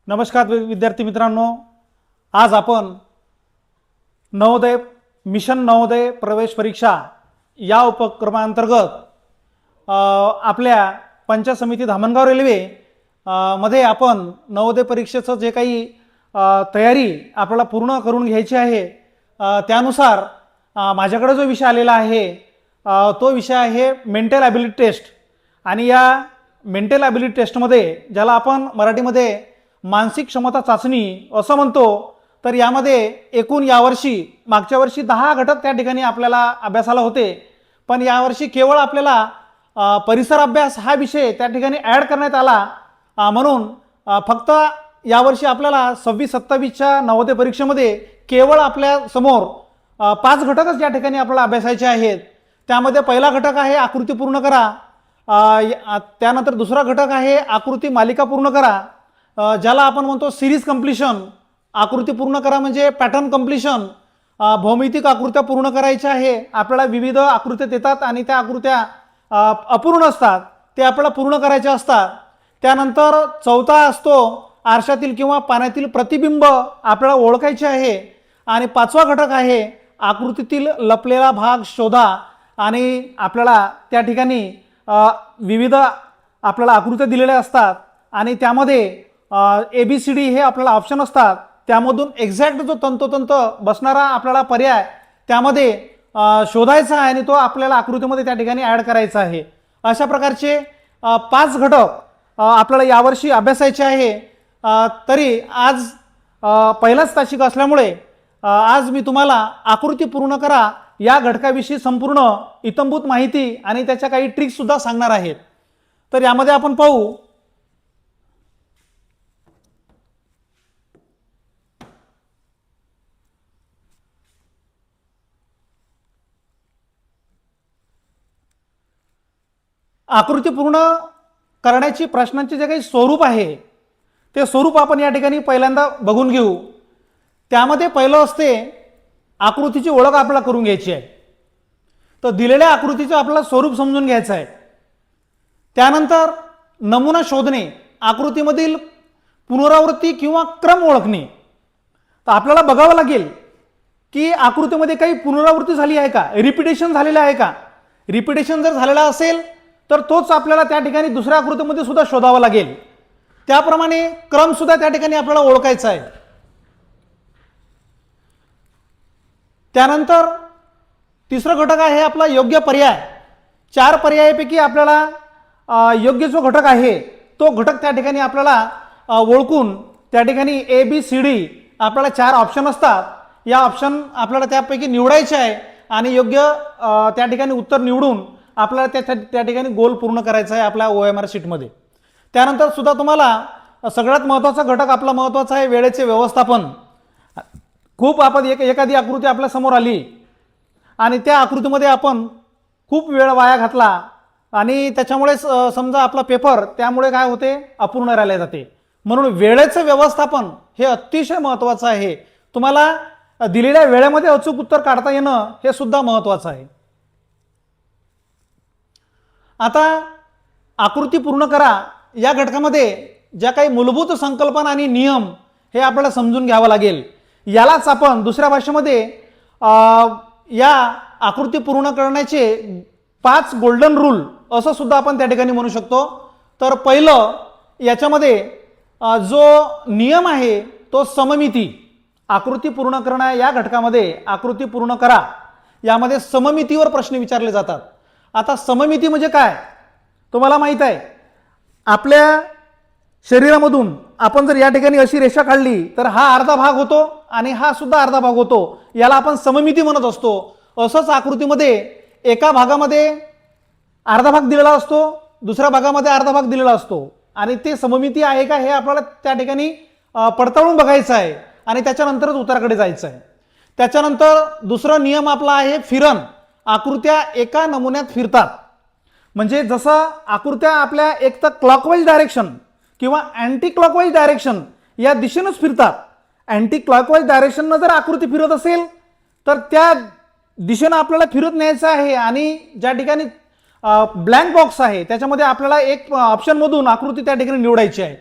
नमस्कार विद्यार्थी मित्रांनो, आज आपण नवोदय मिशन नवोदय प्रवेश परीक्षा या उपक्रमांतर्गत आपल्या पंचायत समिती धामणगाव रेल्वे मध्ये आपण नवोदय परीक्षेचं जे काही तयारी आपल्याला पूर्ण करून घ्यायची आहे त्यानुसार माझ्याकडे जो विषय आलेला आहे तो विषय आहे मेंटल ॲबिलिटी टेस्ट। आणि या मेंटल ॲबिलिटी टेस्टमध्ये ज्याला आपण मराठीमध्ये मानसिक क्षमता चाचणी असं म्हणतो, तर यामध्ये एकूण यावर्षी मागच्या वर्षी 10 घटक त्या ठिकाणी आपल्याला अभ्यासाला होते, पण यावर्षी केवळ आपल्याला परिसर अभ्यास हा विषय त्या ठिकाणी ॲड करण्यात आला। म्हणून फक्त यावर्षी आपल्याला 26-27च्या नवोदय परीक्षेमध्ये केवळ आपल्या समोर 5 घटकच या ठिकाणी आपल्याला अभ्यासायचे आहेत। त्यामध्ये पहिला घटक आहे आकृती पूर्ण करा, त्यानंतर दुसरा घटक आहे आकृती मालिका पूर्ण करा, ज्याला आपण म्हणतो सिरीज कंप्लीशन। आकृती पूर्ण करा म्हणजे पॅटर्न कंप्लीशन। भौमितिक आकृत्या पूर्ण करायच्या आहे, आपल्याला विविध आकृत्या देतात आणि त्या आकृत्या अपूर्ण असतात, ते आपल्याला पूर्ण करायच्या असतात। त्यानंतर चौथा असतो आरशातील किंवा पाण्यातील प्रतिबिंब आपल्याला ओळखायचे आहे। आणि पाचवा घटक आहे आकृतीतील लपलेला भाग शोधा, आणि आपल्याला त्या ठिकाणी विविध आपल्याला आकृत्या दिलेल्या असतात आणि त्यामध्ये ABCD हे आपल्याला ऑप्शन असतात, त्यामधून एक्झॅक्ट जो तंतोतंत बसणारा आपल्याला पर्याय त्यामध्ये शोधायचा आहे आणि तो आपल्याला आकृतीमध्ये त्या ठिकाणी ॲड करायचा आहे। अशा प्रकारचे 5 घटक आपल्याला यावर्षी अभ्यासायचे आहे। तरी आज पहिलाच तासिक असल्यामुळे आज मी तुम्हाला आकृती पूर्ण करा या घटकाविषयी संपूर्ण इत्थंभूत माहिती आणि त्याच्या काही ट्रिक्स सुद्धा सांगणार आहेत। तर यामध्ये आपण पाहू आकृती पूर्ण करण्याची प्रश्नांचे जे काही स्वरूप आहे ते स्वरूप आपण या ठिकाणी पहिल्यांदा बघून घेऊ। त्यामध्ये पहिलं असते आकृतीची ओळख आपल्याला करून घ्यायची आहे, तर दिलेल्या आकृतीचं आपल्याला स्वरूप समजून घ्यायचं आहे। त्यानंतर नमुना शोधणे, आकृतीमधील पुनरावृत्ती किंवा क्रम ओळखणे। तर आपल्याला बघावं लागेल की आकृतीमध्ये काही पुनरावृत्ती झाली आहे का, रिपिटेशन झालेलं आहे का। रिपिटेशन जर झालेला असेल तर तोच आपल्याला त्या ठिकाणी दुसऱ्या आकृतीमध्ये सुद्धा शोधावा लागेल। त्याप्रमाणे क्रम सुद्धा त्या ठिकाणी आपल्याला ओळखायचा आहे। त्यानंतर तिसरा घटक आहे आपला योग्य पर्याय। 4 पर्यायापैकी आपल्याला योग्य जो घटक आहे तो घटक त्या ठिकाणी आपल्याला ओळखून त्या ठिकाणी ABCD आपल्याला 4 ऑप्शन असतात, या ऑप्शन आपल्याला त्यापैकी निवडायचे आहे आणि योग्य त्या ठिकाणी उत्तर निवडून आपल्याला त्या ठिकाणी गोल पूर्ण करायचा आहे आपल्या OMR शीटमध्ये। त्यानंतर सुद्धा तुम्हाला सगळ्यात महत्त्वाचा घटक आपला महत्त्वाचा आहे वेळेचे व्यवस्थापन। खूप आपण एखादी आकृती आपल्या समोर आली आणि त्या आकृतीमध्ये आपण खूप वेळ वाया घातला आणि त्याच्यामुळे समजा आपला पेपर त्यामुळे काय होते, अपूर्ण राहिले जाते। म्हणून वेळेचं व्यवस्थापन हे अतिशय महत्त्वाचं आहे। तुम्हाला दिलेल्या वेळेमध्ये अचूक उत्तर काढता येणं हे सुद्धा महत्त्वाचं आहे। आता आकृती पूर्ण करा या घटकामध्ये ज्या काही मूलभूत संकल्पना आणि नियम हे आपल्याला समजून घ्यावं लागेल। यालाच आपण दुसऱ्या भाषेमध्ये या आकृती पूर्ण करण्याचे 5 गोल्डन रूल असं सुद्धा आपण त्या ठिकाणी म्हणू शकतो। तर पहिलं याच्यामध्ये जो नियम आहे तो सममिती। आकृती पूर्ण करणं या घटकामध्ये आकृती पूर्ण करा यामध्ये सममितीवर प्रश्न विचारले जातात। आता सममिती म्हणजे काय तुम्हाला माहित आहे, आपल्या शरीरामधून आपण जर या ठिकाणी अशी रेषा काढली तर हा अर्धा भाग होतो आणि हा सुद्धा अर्धा भाग होतो, याला आपण सममिती म्हणत असतो। असंच आकृतीमध्ये एका भागामध्ये अर्धा भाग दिलेला असतो, दुसऱ्या भागामध्ये अर्धा भाग दिलेला असतो, आणि ते सममिती आहे का हे आपल्याला त्या ठिकाणी पडताळून बघायचं आहे आणि त्याच्यानंतरच उत्तराकडे जायचं आहे। त्याच्यानंतर दुसरा नियम आपला आहे फिरण। आकृत्या एका नमुन्यात फिरतात, म्हणजे जसं आकृत्या आपल्या एक तर क्लॉकवाईज डायरेक्शन किंवा अँटी क्लॉकवाईज डायरेक्शन या दिशेनंच फिरतात। अँटी क्लॉकवाईज डायरेक्शननं जर आकृती फिरत असेल तर त्या दिशेनं आपल्याला फिरत न्यायचं आहे, आणि ज्या ठिकाणी ब्लँक बॉक्स आहे त्याच्यामध्ये आपल्याला एक ऑप्शनमधून आकृती त्या ठिकाणी निवडायची आहे।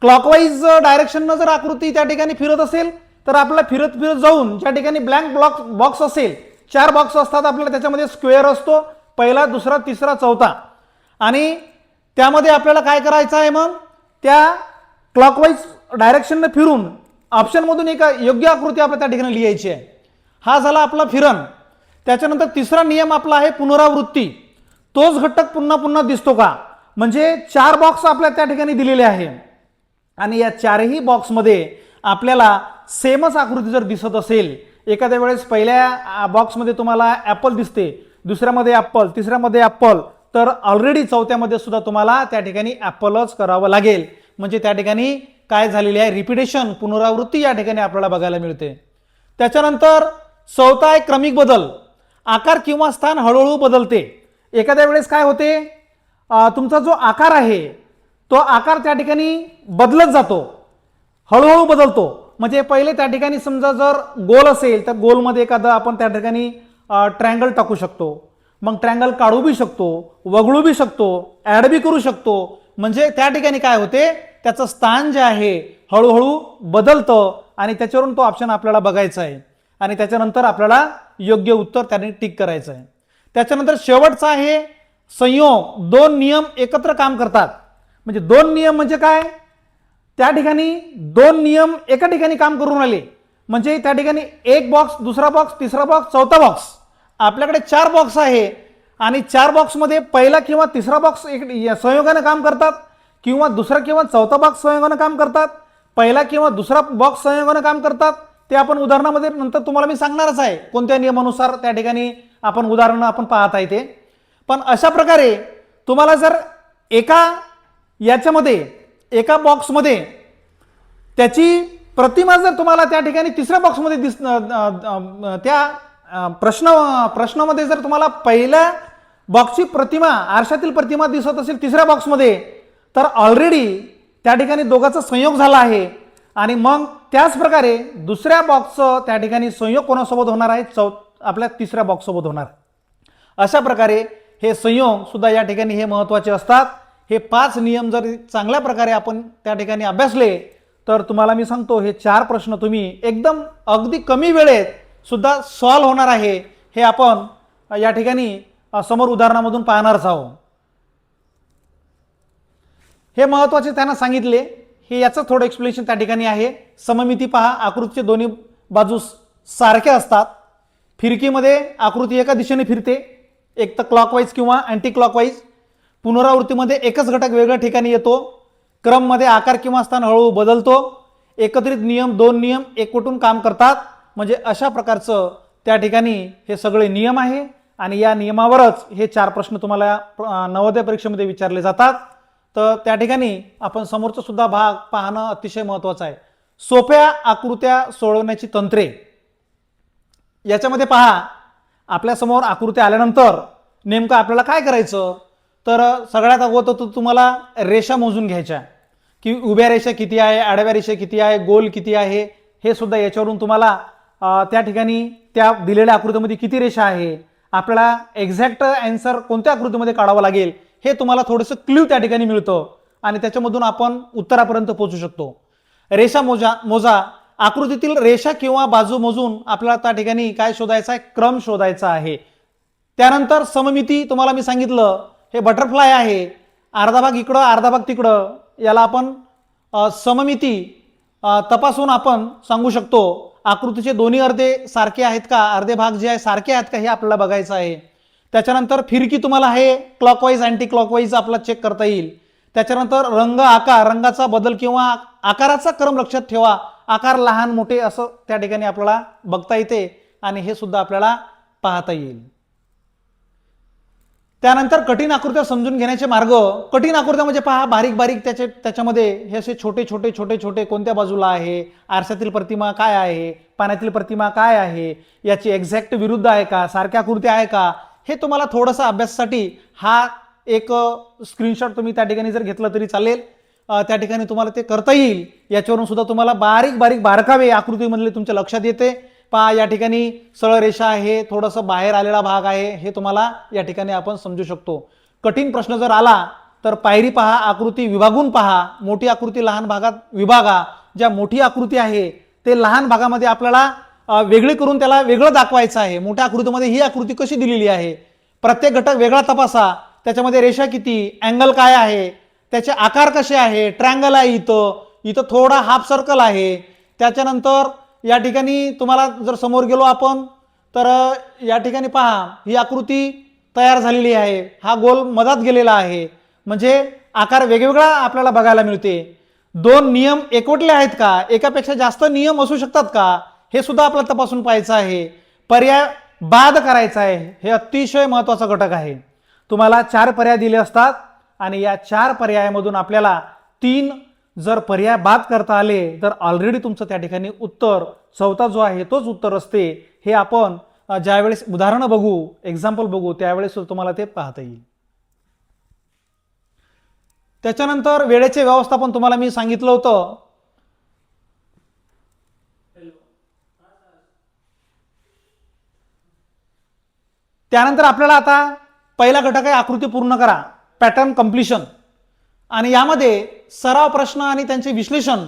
क्लॉकवाईज डायरेक्शननं जर आकृती त्या ठिकाणी फिरत असेल तर आपल्याला फिरत फिरत जाऊन ज्या ठिकाणी ब्लँक बॉक्स असेल, 4 बॉक्स असतात आपल्याला, त्याच्यामध्ये स्क्वेअर असतो, पहिला, दुसरा, तिसरा, चौथा, आणि त्यामध्ये आपल्याला काय करायचं आहे, मग त्या क्लॉकवाईज डायरेक्शननं फिरून ऑप्शनमधून एक योग्य आकृती आपल्याला त्या ठिकाणी लिहायची आहे. हा झाला आपला फिरण. त्याच्यानंतर तिसरा नियम आपला आहे पुनरावृत्ती. तोच घटक पुन्हा पुन्हा दिसतो का, म्हणजे 4 बॉक्स आपल्याला त्या ठिकाणी दिलेले आहे आणि या 4ही बॉक्समध्ये आपल्याला सेमच आकृती जर दिसत असेल, एखाद्या वेळेस पहिल्या बॉक्समध्ये तुम्हाला ॲपल दिसते, दुसऱ्यामध्ये ॲपल, तिसऱ्यामध्ये ॲपल, तर ऑलरेडी चौथ्यामध्ये सुद्धा तुम्हाला त्या ठिकाणी ॲपलच करावं लागेल. म्हणजे त्या ठिकाणी काय झालेली आहे, रिपिटेशन, पुनरावृत्ती या ठिकाणी आपल्याला बघायला मिळते. त्याच्यानंतर चौथा आहे क्रमिक बदल. आकार किंवा स्थान हळूहळू बदलते. एखाद्या वेळेस काय होते, तुमचा जो आकार आहे तो आकार त्या ठिकाणी बदलत जातो, हळूहळू बदलतो. म्हणजे पहिले त्या ठिकाणी समजा जर गोल असेल तर गोलमध्ये एखादा आपण त्या ठिकाणी ट्रायंगल टाकू शकतो, मग ट्रायंगल काढू बी शकतो, वगळू बी शकतो, ॲड बी करू शकतो. म्हणजे त्या ठिकाणी काय होते, त्याचं स्थान जे आहे हळूहळू बदलतं आणि त्याच्यावरून तो ऑप्शन आपल्याला बघायचा आहे आणि त्याच्यानंतर आपल्याला योग्य उत्तर त्याने टिक करायचं आहे. त्याच्यानंतर शेवटचा आहे संयोग. 2 नियम एकत्र काम करतात. म्हणजे 2 नियम म्हणजे काय, त्या ठिकाणी 2 नियम एका ठिकाणी काम करून आले, म्हणजे त्या ठिकाणी एक बॉक्स, दुसरा बॉक्स, तिसरा बॉक्स, चौथा बॉक्स. आपल्याकडे 4 बॉक्स आहे आणि 4 बॉक्समध्ये पहिला किंवा तिसरा बॉक्स संयोगाने काम करतात किंवा दुसरा किंवा चौथा बॉक्स संयोगाने काम करतात, पहिला किंवा दुसरा बॉक्स संयोगाने काम करतात. ते आपण उदाहरणामध्ये नंतर तुम्हाला मी सांगणारच आहे कोणत्या नियमानुसार त्या ठिकाणी आपण उदाहरणं आपण पाहत आहे ते. पण अशा प्रकारे तुम्हाला जर एका याच्यामध्ये एका बॉक्समध्ये त्याची प्रतिमा जर तुम्हाला त्या ठिकाणी तिसऱ्या बॉक्समध्ये त्या प्रश्नामध्ये जर तुम्हाला पहिल्या बॉक्सची प्रतिमा, आरशातील प्रतिमा दिसत असेल तिसऱ्या बॉक्समध्ये, तर ऑलरेडी त्या ठिकाणी दोघांचा संयोग झाला आहे आणि मग त्याच प्रकारे दुसऱ्या बॉक्सचं त्या ठिकाणी संयोग कोणासोबत होणार आहे, आपल्या तिसऱ्या बॉक्ससोबत होणार. अशा प्रकारे हे संयोग सुद्धा या ठिकाणी हे महत्त्वाचे असतात. हे 5 नियम जर चांगल्या प्रकारे आपण त्या ठिकाणी अभ्यासले तर तुम्हाला मी सांगतो हे 4 प्रश्न तुम्ही एकदम अगदी कमी वेळेत सुद्धा सॉल्व होणार आहे. हे आपण या ठिकाणी समोर उदाहरणामधून पाहणारच आहोत. हे महत्त्वाचे त्यांना सांगितले. हे याचं थोडं एक्सप्लेनेशन त्या ठिकाणी आहे. सममिती पहा, आकृतीचे दोन्ही बाजू सारख्या असतात. फिरकीमध्ये आकृती एका दिशेने फिरते, एक तर क्लॉकवाईज किंवा अँटी क्लॉकवाईज. पुनरावृत्तीमध्ये एकच घटक वेगळ्या ठिकाणी येतो. क्रममध्ये आकार किंवा स्थान हळूहळू बदलतो. एकत्रित नियम 2 नियम एकवटून काम करतात. म्हणजे अशा प्रकारचं त्या ठिकाणी हे सगळे नियम आहे आणि या नियमावरच हे 4 प्रश्न तुम्हाला नवोदय परीक्षेमध्ये विचारले जातात. तर त्या ठिकाणी आपण समोरचा सुद्धा भाग पाहणं अतिशय महत्त्वाचं आहे. सोप्या आकृत्या सोडवण्याची तंत्रे. याच्यामध्ये पहा, आपल्यासमोर आकृती आल्यानंतर नेमकं आपल्याला काय करायचं, तर सगळ्यात अगोदर तुम्हाला रेषा मोजून घ्यायच्या की उभ्या रेषा किती आहे, आडव्या रेषा किती आहे, गोल किती आहे, हे सुद्धा याच्यावरून तुम्हाला त्या ठिकाणी त्या दिलेल्या आकृतीमध्ये किती रेषा आहे, आपल्याला एक्झॅक्ट आन्सर कोणत्या आकृतीमध्ये काढावं लागेल हे तुम्हाला थोडंसं क्ल्यू त्या ठिकाणी मिळतं आणि त्याच्यामधून आपण उत्तरापर्यंत पोहोचू शकतो. रेषा मोजा. आकृतीतील रेषा किंवा बाजू मोजून आपल्याला त्या ठिकाणी काय शोधायचं आहे, क्रम शोधायचा आहे. त्यानंतर सममिती तुम्हाला मी सांगितलं, हे बटरफ्लाय आहे, अर्धा भाग इकडं अर्धा भाग तिकडं, याला आपण सममिती तपासून आपण सांगू शकतो. आकृतीचे दोन्ही अर्धे सारखे आहेत का, अर्धे भाग जे आहे सारखे आहेत का हे आपल्याला बघायचं आहे. त्याच्यानंतर फिरकी तुम्हाला हे क्लॉकवाईज अँटी क्लॉकवाईज आपला चेक करता येईल. त्याच्यानंतर रंग, आकार, रंगाचा बदल किंवा आकाराचा क्रम लक्षात ठेवा. आकार लहान मोठे असं त्या ठिकाणी आपल्याला बघता येते आणि हे सुद्धा आपल्याला पाहता येईल. त्यानंतर कठीण आकृत्या समजून घेण्याचे मार्ग. कठीण आकृत्या म्हणजे पहा, बारीक बारीक त्याच्यामध्ये हे असे छोटे छोटे छोटे छोटे कोणत्या बाजूला आहे, आरशातील प्रतिमा काय आहे, पाण्यातील प्रतिमा काय आहे, याची एक्झॅक्ट विरुद्ध आहे का, सारख्या आकृती आहे का, हे तुम्हाला थोडंसं अभ्यासासाठी हा एक स्क्रीनशॉट तुम्ही त्या ठिकाणी जर घेतलं तरी चालेल. त्या ठिकाणी तुम्हाला ते करता येईल. याच्यावरून सुद्धा तुम्हाला बारीक बारीक बारकावे आकृतीमधले तुमच्या लक्षात येते. पहा, या ठिकाणी सरळ रेषा आहे, थोडंसं बाहेर आलेला भाग आहे, हे तुम्हाला या ठिकाणी आपण समजू शकतो. कठीण प्रश्न जर आला तर पायरी पहा, आकृती विभागून पहा, मोठी आकृती लहान भागात विभागा. ज्या मोठी आकृती आहे ते लहान भागामध्ये आपल्याला वेगळी करून त्याला वेगळं दाखवायचं आहे. मोठ्या आकृतीमध्ये ही आकृती कशी दिलेली आहे, प्रत्येक घटक वेगळा तपासा, त्याच्यामध्ये रेषा किती, अँगल काय आहे, त्याचे आकार कसे आहे, ट्रँगल आहे, इथं थोडा हाफ सर्कल आहे. त्याच्यानंतर या ठिकाणी तुम्हाला जर समोर गेलो आपण तर या ठिकाणी पहा ही आकृती तयार झालेली आहे, हा गोल मधात गेलेला आहे, म्हणजे आकार वेगवेगळा आपल्याला बघायला मिळते. दोन नियम एकवटले आहेत का, एकापेक्षा जास्त नियम असू शकतात का, हे सुद्धा आपल्याला तपासून पाहायचं आहे. पर्याय बाद करायचा आहे, हे अतिशय महत्त्वाचा घटक आहे. तुम्हाला 4 पर्याय दिले असतात आणि या 4 पर्यायामधून आपल्याला 3 जर पर्याय बाद करता आले तर ऑलरेडी तुमचं त्या ठिकाणी उत्तर चौथा जो आहे तोच उत्तर असते. हे आपण ज्यावेळेस उदाहरणं बघू, एक्झाम्पल बघू, त्यावेळेस तुम्हाला ते पाहता येईल. त्याच्यानंतर वेळेचे व्यवस्थापन तुम्हाला मी सांगितलं होतं. त्यानंतर आपल्याला आता पहिला घटक आहे आकृती पूर्ण करा, पॅटर्न कम्प्लिशन. आणि यामध्ये सराव प्रश्न आणि त्यांचे विश्लेषण.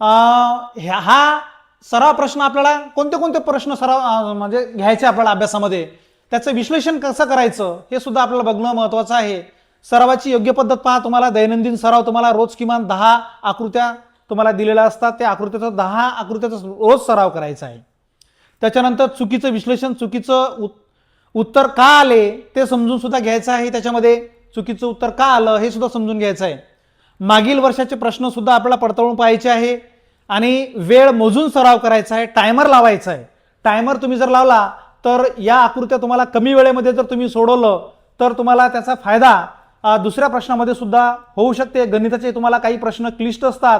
हा सराव प्रश्न आपल्याला कोणते कोणते प्रश्न सराव म्हणजे घ्यायचे आपल्याला अभ्यासामध्ये, त्याचं विश्लेषण कसं करायचं हे सुद्धा आपल्याला बघणं महत्त्वाचं आहे. सरावाची योग्य पद्धत पहा. तुम्हाला दैनंदिन सराव तुम्हाला रोज किमान 10 आकृत्या तुम्हाला दिलेल्या असतात, त्या आकृत्याचा 10 आकृत्याचा रोज सराव करायचा आहे. त्याच्यानंतर चुकीचं विश्लेषण, चुकीचं उत्तर का आले ते समजून सुद्धा घ्यायचं आहे. त्याच्यामध्ये चुकीचं उत्तर का आलं हे सुद्धा समजून घ्यायचं आहे. मागील वर्षाचे प्रश्न सुद्धा आपल्याला पडताळून पाहायचे आहे आणि वेळ मोजून सराव करायचा आहे. टायमर लावायचा आहे. टायमर तुम्ही जर लावला तर या आकृत्या तुम्हाला कमी वेळेमध्ये जर तुम्ही सोडवलं तर तुम्हाला त्याचा फायदा दुसऱ्या प्रश्नामध्ये सुद्धा होऊ शकते. गणिताचे तुम्हाला काही प्रश्न क्लिष्ट असतात,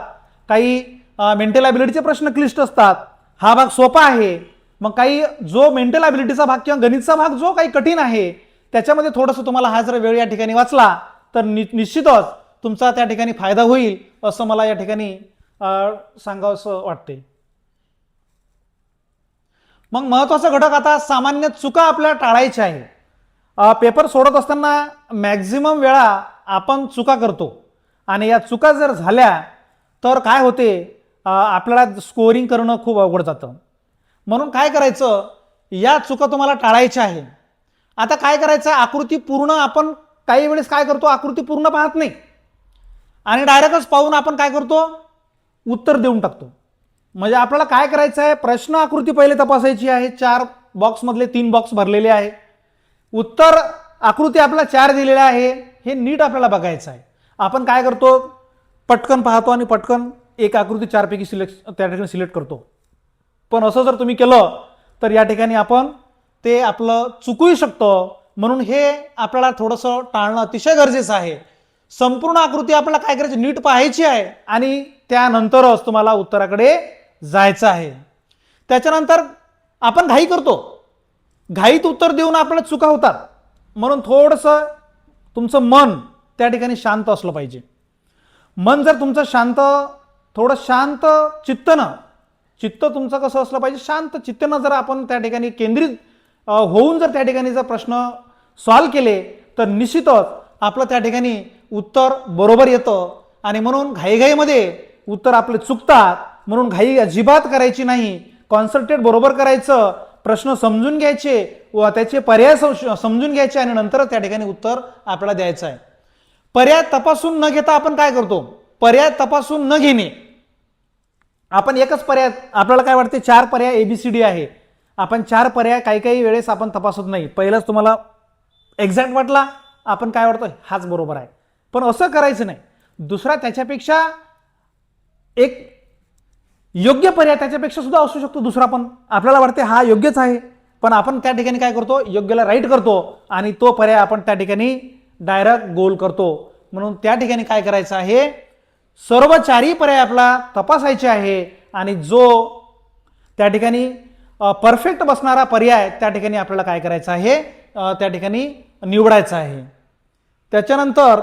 काही मेंटल ॲबिलिटीचे प्रश्न क्लिष्ट असतात. हा भाग सोपा आहे. मग काही जो मेंटल ॲबिलिटीचा भाग किंवा गणितचा भाग जो काही कठीण आहे त्याच्यामध्ये थोडंसं तुम्हाला हा जर वेळ या ठिकाणी वाचला तर निश्चितच तुमचा त्या ठिकाणी फायदा होईल असं मला या ठिकाणी सांगावंसं वाटते. मग महत्त्वाचा घटक आता सामान्य चुका आपल्याला टाळायच्या आहे. पेपर सोडत असताना मॅक्झिमम वेळा आपण चुका करतो आणि या चुका जर झाल्या तर काय होते, आपल्याला स्कोरिंग करणं खूप अवघड जातं. म्हणून काय करायचं, या चुका तुम्हाला टाळायच्या आहे. आता काय करायचं, आकृती पूर्ण आपण काही वेळेस काय करतो, आकृती पूर्ण पाहत नाही आणि डायरेक्टच पाहून आपण काय करतो, उत्तर देऊन टाकतो. म्हणजे आपल्याला काय करायचं आहे, प्रश्न आकृती पहिले तपासायची आहे. 4 बॉक्समधले 3 बॉक्स भरलेले आहे. उत्तर आकृती आपल्याला 4 दिलेल्या आहे, हे नीट आपल्याला बघायचं आहे. आपण काय करतो, पटकन पाहतो आणि पटकन एक आकृती 4 पैकी त्या ठिकाणी सिलेक्ट करतो. पण असं जर तुम्ही केलं तर या ठिकाणी आपण ते आपलं चुकूही शकतो. म्हणून हे आपल्याला थोडंसं टाळणं अतिशय गरजेचं आहे. संपूर्ण आकृती आपल्याला काय करायची, नीट पाहायची आहे आणि त्यानंतरच तुम्हाला उत्तराकडे जायचं आहे. त्याच्यानंतर आपण घाई करतो, घाईत उत्तर देऊन आपल्याला चुका होतात. म्हणून थोडंसं तुमचं मन त्या ठिकाणी शांत असलं पाहिजे. मन जर तुमचं शांत, थोडं शांत चित्त तुमचं कसं असलं पाहिजे, शांत चित्तानं जर आपण त्या ठिकाणी केंद्रित होऊन जर त्या ठिकाणी जर प्रश्न सॉल्व केले तर निश्चितच आपलं त्या ठिकाणी उत्तर बरोबर येतं. आणि म्हणून घाईघाईमध्ये उत्तर आपले चुकतात. म्हणून घाई अजिबात करायची नाही, कॉन्सन्ट्रेट बरोबर करायचं, प्रश्न समजून घ्यायचे व त्याचे पर्याय समजून घ्यायचे आणि नंतर त्या ठिकाणी उत्तर आपल्याला द्यायचं आहे. पर्याय तपासून न घेता आपण काय करतो, पर्याय तपासून न घेणे. आपण एकच पर्याय, आपल्याला काय वाटते 4 पर्याय ABCD आहे, आपण 4 पर्याय काही वेळेस आपण तपासत नाही. पहिलाच तुम्हाला एक्झॅक्ट वाटला, आपण काय वाटतं हाच बरोबर आहे. पण असं करायचं नाही. दुसरा त्याच्यापेक्षा एक योग्य पर्याय त्याच्यापेक्षा सुद्धा असू शकतो दुसरा, पण आपल्याला वाटते हा योग्यच आहे, पण आपण त्या ठिकाणी काय करतो, योग्यला राईट करतो आणि तो पर्याय आपण त्या ठिकाणी डायरेक्ट गोल करतो. म्हणून त्या ठिकाणी काय करायचं आहे, सर्व 4ही पर्याय आपला तपासायचे आहे आणि जो त्या ठिकाणी परफेक्ट बसणारा पर्याय त्या ठिकाणी आपल्याला काय करायचं आहे, त्या ठिकाणी निवडायचा आहे. त्याच्यानंतर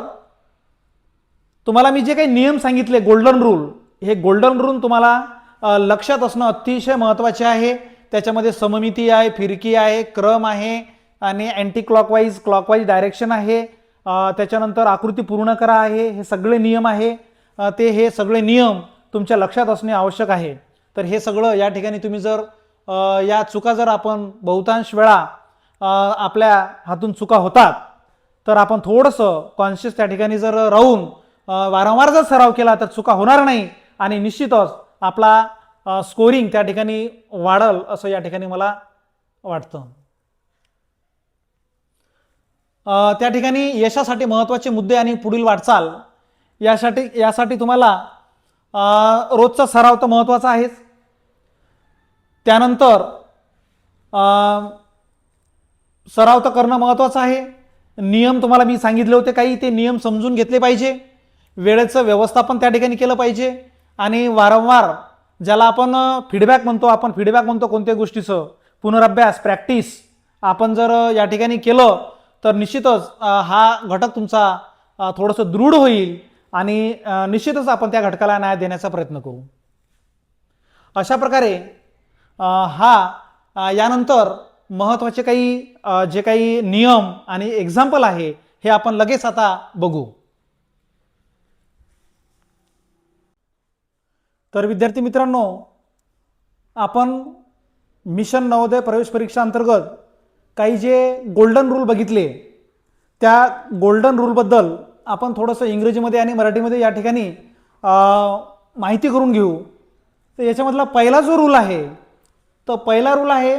तुम्हाला मी जे काही नियम सांगितले, गोल्डन रूल, हे गोल्डन रूल तुम्हाला लक्षात असणं अतिशय महत्त्वाचे आहे. त्याच्यामध्ये सममिती आहे, फिरकी आहे, क्रम आहे आणि अँटी क्लॉकवाईज, क्लॉकवाईज डायरेक्शन आहे त्याच्यानंतर आकृती पूर्ण करा आहे, हे सगळे नियम आहे. हे सगळे नियम तुमच्या लक्षात असणे आवश्यक आहे. तर हे सगळं या ठिकाणी तुम्ही जर या चुका जर आपण बहुतांश वेळा आपल्या हातून चुका होतात, तर आपण थोडंसं कॉन्शियस त्या ठिकाणी जर राहून वारंवार जर सराव केला तर चुका होणार नाही आणि निश्चितच आपला स्कोरिंग त्या ठिकाणी वाढल असं या ठिकाणी मला वाटतं. त्या ठिकाणी यशासाठी महत्त्वाचे मुद्दे आणि पुढील वाटचाल यासाठी तुम्हाला रोजचा सराव तर महत्त्वाचा आहेच. त्यानंतर सराव तर करणं महत्त्वाचं आहे. नियम तुम्हाला मी सांगितले होते काही, ते नियम समजून घेतले पाहिजे. वेळेचं व्यवस्थापन त्या ठिकाणी केलं पाहिजे आणि वारंवार ज्याला आपण फीडबॅक म्हणतो कोणत्या गोष्टीचं पुनराभ्यास प्रॅक्टिस आपण जर या ठिकाणी केलं तर निश्चितच हा घटक तुमचा थोडंसं दृढ होईल आणि निश्चितच आपण त्या घटकाला न्याय देण्याचा प्रयत्न करू. अशा प्रकारे यानंतर महत्त्वाचे जे काही नियम आणि एक्झाम्पल आहे हे आपण लगेच आता बघू. तर विद्यार्थी मित्रांनो, आपण मिशन नवोदय प्रवेश परीक्षा अंतर्गत काही जे गोल्डन रूल बघितले, त्या गोल्डन रूलबद्दल आपण थोडंसं इंग्रजीमध्ये आणि मराठीमध्ये या ठिकाणी माहिती करून घेऊ. तर याच्यामधला पहिला जो रूल आहे, तो पहिला रूल आहे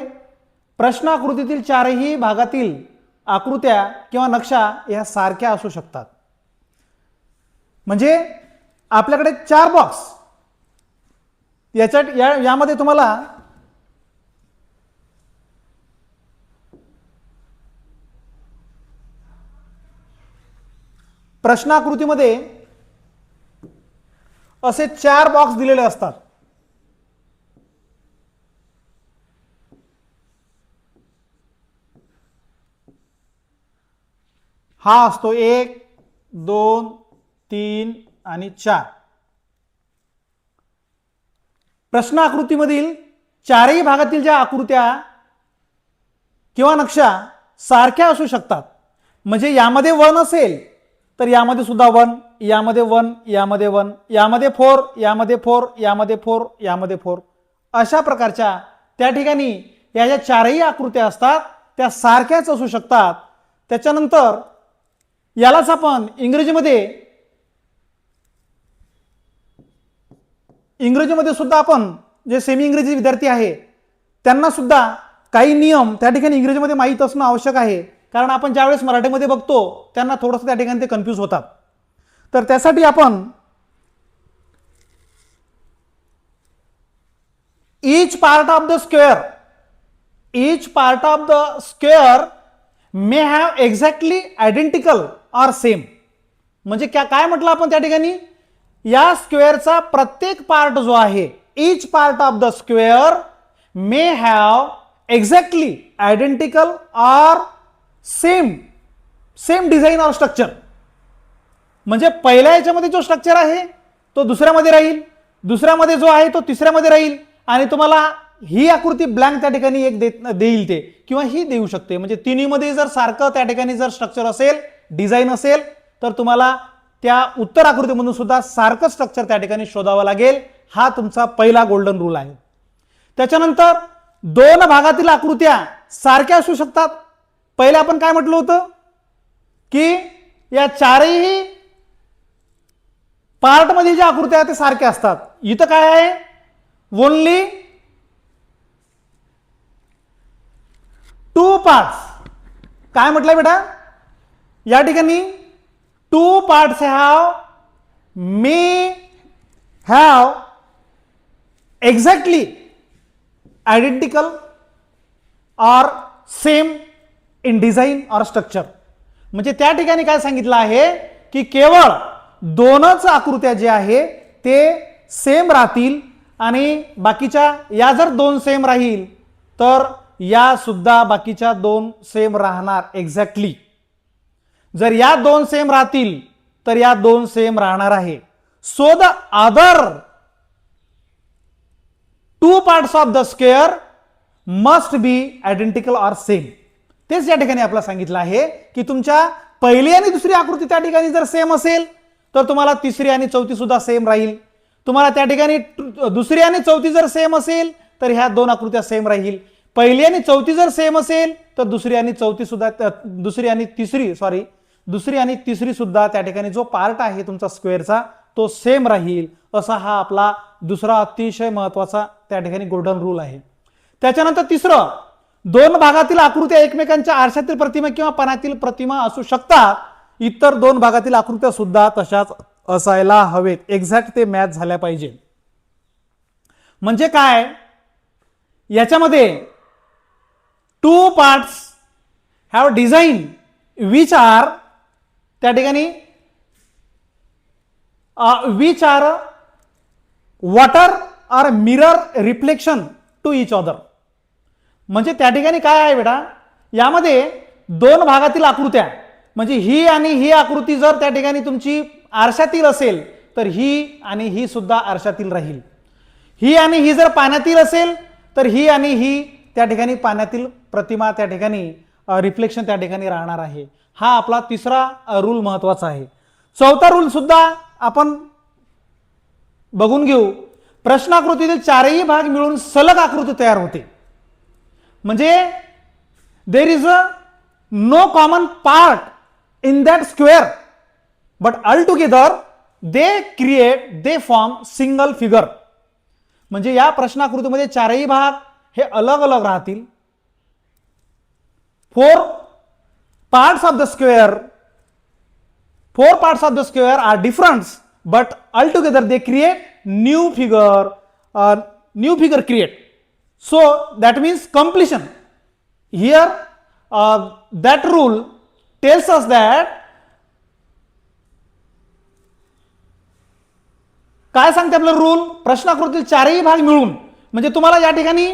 प्रश्न आकृतीतील चारही भागातील आकृत्या किंवा नक्षा या सारख्या असू शकतात. म्हणजे आपल्याकडे 4 बॉक्स, यामध्ये तुम्हाला प्रश्न आकृतीमध्ये असे 4 बॉक्स दिलेले असतात. हा असतो 1, 2, 3 आणि 4. प्रश्न आकृतीमधील चारही भागातील ज्या आकृत्या किंवा नक्षा सारख्या असू शकतात. म्हणजे यामध्ये 1 असेल तर यामध्ये सुद्धा 1, यामध्ये 1, यामध्ये 1, यामध्ये 4, यामध्ये 4, यामध्ये 4, यामध्ये 4, अशा प्रकारच्या त्या ठिकाणी या ज्या चारही आकृत्या असतात त्या सारख्याच असू शकतात. त्याच्यानंतर यालाच आपण इंग्रजीमध्ये सुद्धा आपण जे सेमी इंग्रजी विद्यार्थी आहे त्यांना सुद्धा काही नियम त्या ठिकाणी इंग्रजीमध्ये माहीत असणं आवश्यक आहे. कारण आपण ज्यावेळेस मराठीमध्ये बघतो त्यांना थोडंसं त्या ठिकाणी ते कन्फ्यूज होतात. तर त्यासाठी आपण each part of the square may have exactly identical or same. म्हणजे काय म्हटलं आपण त्या ठिकाणी, या स्क्वेअरचा प्रत्येक पार्ट जो आहे, each part of the square may have exactly identical or same design और स्ट्रक्चर. म्हणजे पहिल्या याच्यामध्ये जो स्ट्रक्चर आहे तो दुसऱ्यामध्ये राहील, दुसऱ्यामध्ये जो आहे तो तिसऱ्यामध्ये राहील आणि तुम्हाला ही आकृती ब्लँक त्या ठिकाणी एक देईल ते, किंवा ही देऊ शकते. म्हणजे तिन्हीमध्ये जर सारखं त्या ठिकाणी जर स्ट्रक्चर असेल, डिझाईन असेल, तर तुम्हाला त्या उत्तर आकृतीमधून सुद्धा सारखं स्ट्रक्चर त्या ठिकाणी शोधावं लागेल. हा तुमचा पहिला गोल्डन रूल आहे. त्याच्यानंतर 2 भागातील आकृत्या सारख्या असू शकतात. पहिले आपण काय म्हटलं होतं की या चारही पार्ट मध्ये ज्या आकृत्या आहेत ते सारख्या असतात. इथं काय आहे, ओनली 2 पार्ट्स. काय म्हटलंय बेटा, या ठिकाणी 2 parts may have exactly identical और सेम इन डिझाईन और स्ट्रक्चर. म्हणजे त्या ठिकाणी काय सांगितलं आहे की केवळ 2च आकृत्या जे आहे ते सेम राहतील आणि बाकीच्या या जर 2 सेम राहील तर या सुद्धा बाकीच्या 2 सेम राहणार एक्झॅक्टली. जर या 2 सेम राहतील तर या 2 सेम राहणार आहे. So the other 2 parts of the square must be identical और सेम. तेच या ठिकाणी आपल्याला सांगितलं आहे की तुमच्या पहिली आणि दुसरी आकृती त्या ठिकाणी जर सेम असेल तर तुम्हाला तिसरी आणि चौथी सुद्धा सेम राहील. तुम्हाला त्या ठिकाणी दुसरी आणि चौथी जर सेम असेल तर ह्या दोन आकृत्या सेम राहील. पहिली आणि चौथी जर सेम असेल तर दुसरी आणि तिसरी सुद्धा त्या ठिकाणी जो पार्ट आहे तुमचा स्क्वेअरचा तो सेम राहील. असा हा आपला दुसरा अतिशय महत्वाचा त्या ठिकाणी गोल्डन रूल आहे. त्याच्यानंतर तिसरं, दोन भागातील आकृत्या एकमेकांच्या आरशातील प्रतिमा किंवा पानातील प्रतिमा असू शकतात. इतर दोन भागातील आकृत्या सुद्धा तशाच असायला हवेत. एक्झॅक्ट ते मॅच झाल्या पाहिजे. म्हणजे काय, याच्यामध्ये two parts have design which are त्या ठिकाणी which are water are mirror reflection to each other. म्हणजे त्या ठिकाणी काय आहे बेटा, यामध्ये दोन भागातील आकृत्या म्हणजे ही आणि ही आकृती जर त्या ठिकाणी तुमची आरशातील असेल तर ही आणि ही सुद्धा आरशातील राहील. ही आणि ही जर पाण्यातील असेल तर ही आणि ही त्या ठिकाणी पाण्यातील प्रतिमा त्या ठिकाणी रिफ्लेक्शन त्या ठिकाणी राहणार आहे. हा आपला तिसरा रूल महत्वाचा आहे. चौथा रूल सुद्धा आपण बघून घेऊ. प्रश्नाकृतीतील चारही भाग मिळून सलग आकृती तयार होते. म्हणजे there is a no common part in that square but all together they form single figure. म्हणजे या प्रश्नाकृतीमध्ये चारही भाग हे अलग अलग राहतील. Four parts of the square are different but altogether they create new figure create. So that means completion. Here that rule tells us that काय सांगते आपलं रूल, प्रश्नाकृतीतील चारही भाग मिळून म्हणजे तुम्हाला या ठिकाणी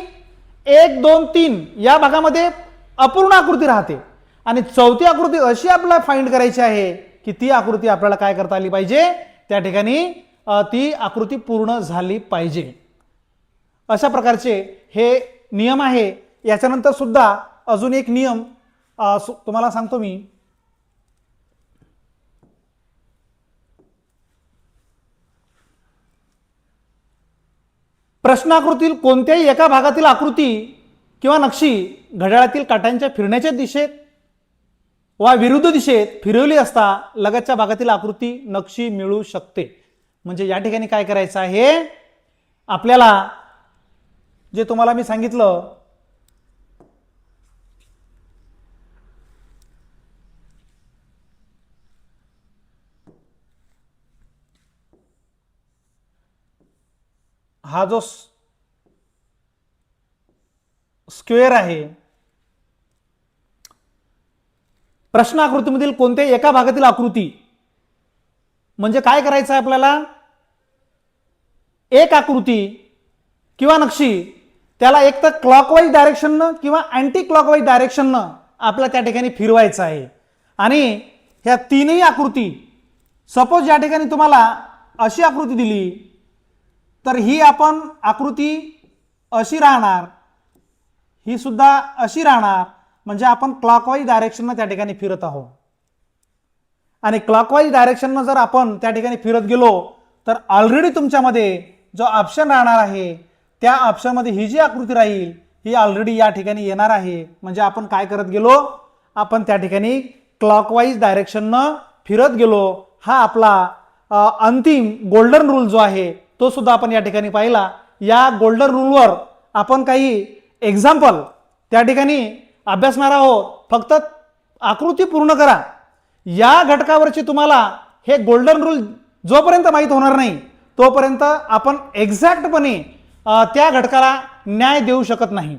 1 2 3 या भागामध्ये अपूर्ण आकृती राहते आणि चौथी आकृती अशी आपल्याला फाइंड करायची आहे की ती आकृती आपल्याला काय करता आली पाहिजे, त्या ठिकाणी ती आकृती पूर्ण झाली पाहिजे. अशा प्रकारचे हे नियम आहे. याच्यानंतर सुद्धा अजून एक नियम तुम्हाला सांगतो मी. प्रश्नाकृतीतील कोणत्याही एका भागातील आकृती किंवा नक्षी घड्याळातील काट्यांच्या फिरण्याच्या दिशेत वा विरुद्ध दिशेत फिरवली असता लगतच्या भागातील आकृती नक्षी मिळू शकते. म्हणजे या ठिकाणी काय करायचं आहे आपल्याला, जे तुम्हाला मी सांगितलं हा जो स्क्वेअर आहे, प्रश्न आकृतीमधील कोणत्याही एका भागातील आकृती म्हणजे काय करायचं आहे आपल्याला, एक आकृती किंवा नक्षी त्याला एक तर क्लॉकवाईज डायरेक्शननं किंवा अँटी क्लॉकवाईज डायरेक्शननं आपल्याला त्या ठिकाणी फिरवायचं आहे. आणि ह्या तीनही आकृती, सपोज या ठिकाणी तुम्हाला अशी आकृती दिली तर ही आपण आकृती अशी राहणार, ही सुद्धा अशी राहणार. म्हणजे आपण क्लॉकवाईज डायरेक्शननं त्या ठिकाणी फिरत आहोत. आणि क्लॉकवाईज डायरेक्शननं जर आपण त्या ठिकाणी फिरत गेलो तर ऑलरेडी तुमच्यामध्ये जो ऑप्शन राहणार आहे त्या ऑप्शनमध्ये ही जी आकृती राहील ही ऑलरेडी या ठिकाणी येणार आहे. म्हणजे आपण काय करत गेलो, आपण त्या ठिकाणी क्लॉकवाईज डायरेक्शननं फिरत गेलो. हा आपला अंतिम गोल्डन रूल जो आहे तो सुद्धा आपण या ठिकाणी पाहिला. या गोल्डन रूलवर आपण काही एक्झाम्पल त्या ठिकाणी अभ्यासणार आहोत. फक्त आकृती पूर्ण करा. या घटकावरची तुम्हाला हे गोल्डन रूल जोपर्यंत माहीत होणार नाही तोपर्यंत आपण एक्झॅक्टपणे त्या घटकाला न्याय देऊ शकत नाही.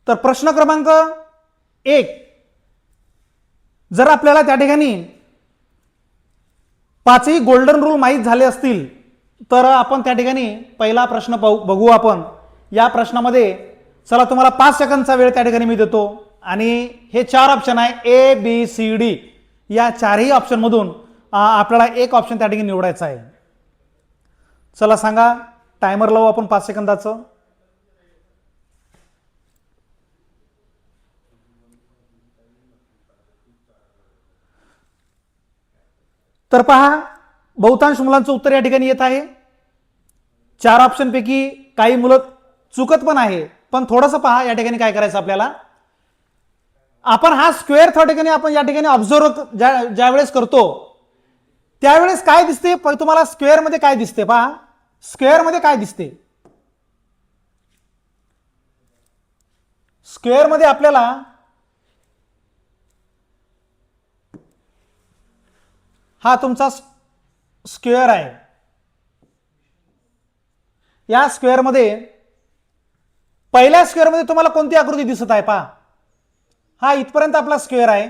तर प्रश्न क्रमांक 1, जर आपल्याला त्या ठिकाणी पाचही गोल्डन रूल माहीत झाले असतील तर आपण त्या ठिकाणी पहिला प्रश्न बघू आपण. या प्रश्नामध्ये चला तुम्हाला 5 सेकंदचा वेळ त्या ठिकाणी मी देतो आणि हे 4 ऑप्शन आहे A B C D. या चारही ऑप्शन मधून आपल्याला एक ऑप्शन त्या ठिकाणी निवडायचा आहे. चला सांगा, टायमर लावू आपण 5 सेकंदाचं. तर पहा, बहुतांश मुलांचं उत्तर या ठिकाणी येत आहे. 4 ऑप्शन पैकी काही मुलं चुकत पण आहे, पण थोडंसं पहा या ठिकाणी काय करायचं आपल्याला. आपण हा स्क्वेअर त्या ठिकाणी आपण या ठिकाणी ऑब्झर्व ज्या वेळेस करतो त्यावेळेस काय दिसते, तुम्हाला स्क्वेअर मध्ये काय दिसते पहा. स्क्वेअर मध्ये काय दिसते, स्क्वेअर मध्ये आपल्याला हा तुमचा स्क्वेअर आहे. या स्क्वेअर मध्ये पहिल्या स्क्वेअर मध्ये तुम्हाला कोणती आकृती दिसत आहे पहा. हा इथपर्यंत आपला स्क्वेअर आहे,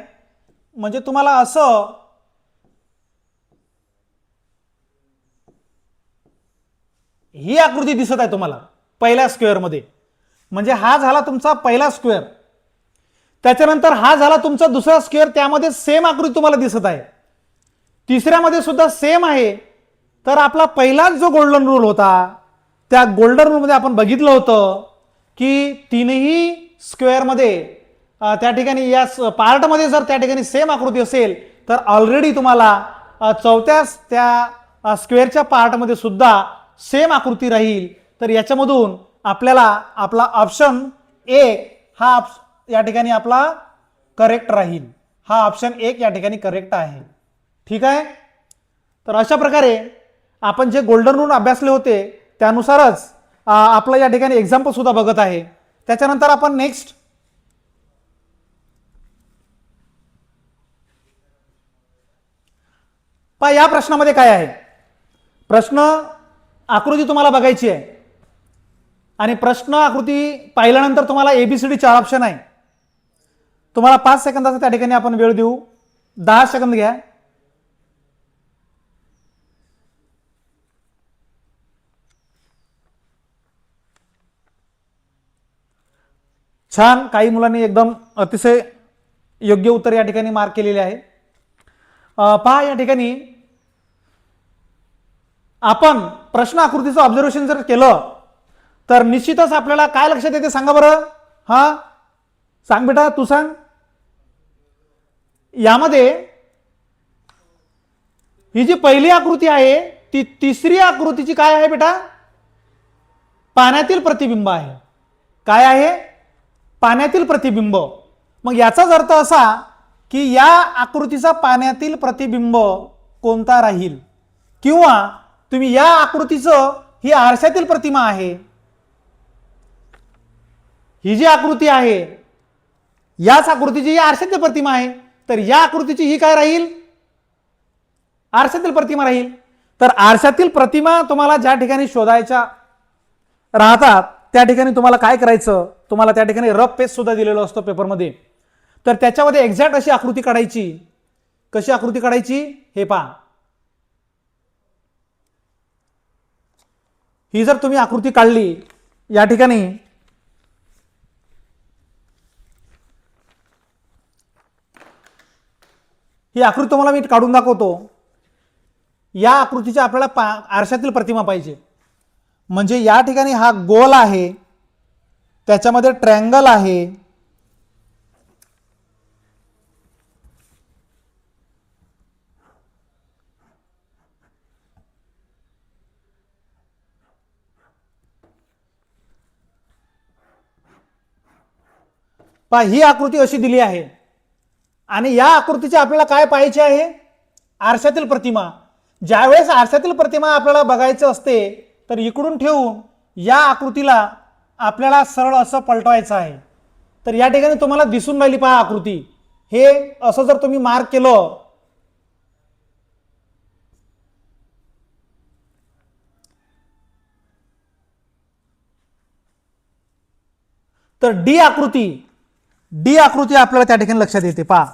म्हणजे तुम्हाला असं ही आकृती दिसत आहे तुम्हाला पहिल्या स्क्वेअर मध्ये. म्हणजे हा झाला तुमचा पहिला स्क्वेअर. त्याच्यानंतर हा झाला तुमचा दुसरा स्क्वेअर, त्यामध्ये सेम आकृती तुम्हाला दिसत आहे. तिसऱ्यामध्ये सुद्धा सेम आहे. तर आपला पहिलाच जो गोल्डन रूल होता, त्या गोल्डन रूल मध्ये आपण बघितलं होतं की तीनही स्क्वेअर मध्ये त्या ठिकाणी या पार्ट मध्ये जर त्या ठिकाणी सेम आकृती असेल तर ऑलरेडी तुम्हाला चौथ्या त्या स्क्वेअरच्या पार्ट मध्ये सुद्धा सेम आकृती राहील. तर याच्यामधून आपल्याला आपला ऑप्शन ए हा या ठिकाणी आपला करेक्ट राहील. हा ऑप्शन 1 या ठिकाणी करेक्ट आहे. ठीक आहे. तर अशा प्रकारे आपण जे गोल्डन रूल अभ्यासले होते त्यानुसारच आपलं या ठिकाणी एक्झाम्पल सुद्धा बघत आहे. त्याच्यानंतर आपण नेक्स्ट पहा, या प्रश्नामध्ये काय आहे. प्रश्न आकृती तुम्हाला बघायची आहे आणि प्रश्न आकृती पाहिल्यानंतर तुम्हाला एबीसीडी 4 ऑप्शन आहे. तुम्हाला 5 सेकंदाचा त्या ठिकाणी आपण वेळ देऊ. 10 सेकंद घ्या. छान, काही मुलांनी एकदम अतिशय योग्य उत्तर या ठिकाणी मार्क केलेले आहे. पहा, या ठिकाणी आपण प्रश्न आकृतीचं ऑब्झर्वेशन जर केलं तर निश्चितच आपल्याला काय लक्षात येते सांगा बरं. हा सांग बेटा, तू सांग. यामध्ये ही जी पहिली आकृती आहे ती तिसरी आकृतीची काय आहे बेटा, पाण्यातील प्रतिबिंब आहे. काय आहे, पाण्यातील प्रतिबिंब. मग याचाच अर्थ असा की या आकृतीचा पाण्यातील प्रतिबिंब कोणता राहील, किंवा तुम्ही या आकृतीचं ही आरशातील प्रतिमा आहे. ही जी आकृती आहे याच आकृतीची ही आरशातील प्रतिमा आहे. तर या आकृतीची ही काय राहील, आरशातील प्रतिमा राहील. तर आरशातील प्रतिमा तुम्हाला ज्या ठिकाणी शोधायच्या राहतात त्या ठिकाणी तुम्हाला काय करायचं, तुम्हाला त्या ठिकाणी रफ पेज सुद्धा दिलेलं असतं पेपरमध्ये. तर त्याच्यामध्ये एक्झॅक्ट अशी आकृती काढायची. कशी आकृती काढायची हे पहा. ही जर तुम्ही आकृती काढली या ठिकाणी, ही आकृती तुम्हाला मी काढून दाखवतो. या आकृतीच्या आपल्याला आरशातील प्रतिमा पाहिजे. म्हणजे या ठिकाणी हा गोल आहे, त्याच्यामध्ये ट्रँगल आहे, पहा ही आकृती अशी दिली आहे आणि या आकृतीचे आपल्याला काय पाहायचे आहे, आरशातील प्रतिमा. ज्यावेळेस आरशातील प्रतिमा आपल्याला बघायचं असते तर इकडून ठेवून या आकृतीला आपल्याला सरळ असं पलटवायचं आहे. तर या ठिकाणी तुम्हाला दिसून राहिली पहा आकृती. हे असं जर तुम्ही मार्क केलं तर डी आकृती आपल्याला त्या ठिकाणी लक्षात येते पहा.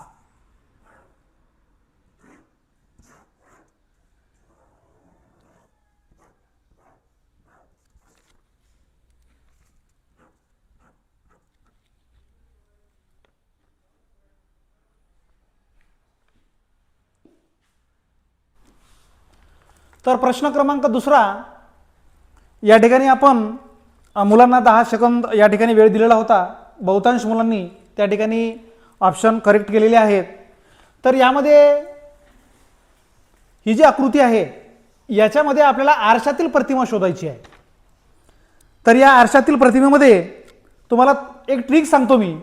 तर प्रश्न क्रमांक 2 या ठिकाणी आपण मुलांना 10 सेकंद या ठिकाणी वेळ दिलेला होता. बहुतांश मुलांनी त्या ठिकाणी ऑप्शन करेक्ट केलेले आहेत. तर यामध्ये ही जी आकृती आहे याच्यामध्ये आपल्याला आरशातील प्रतिमा शोधायची आहे. तर या आरशातील प्रतिमेमध्ये तुम्हाला एक ट्रिक सांगतो मी.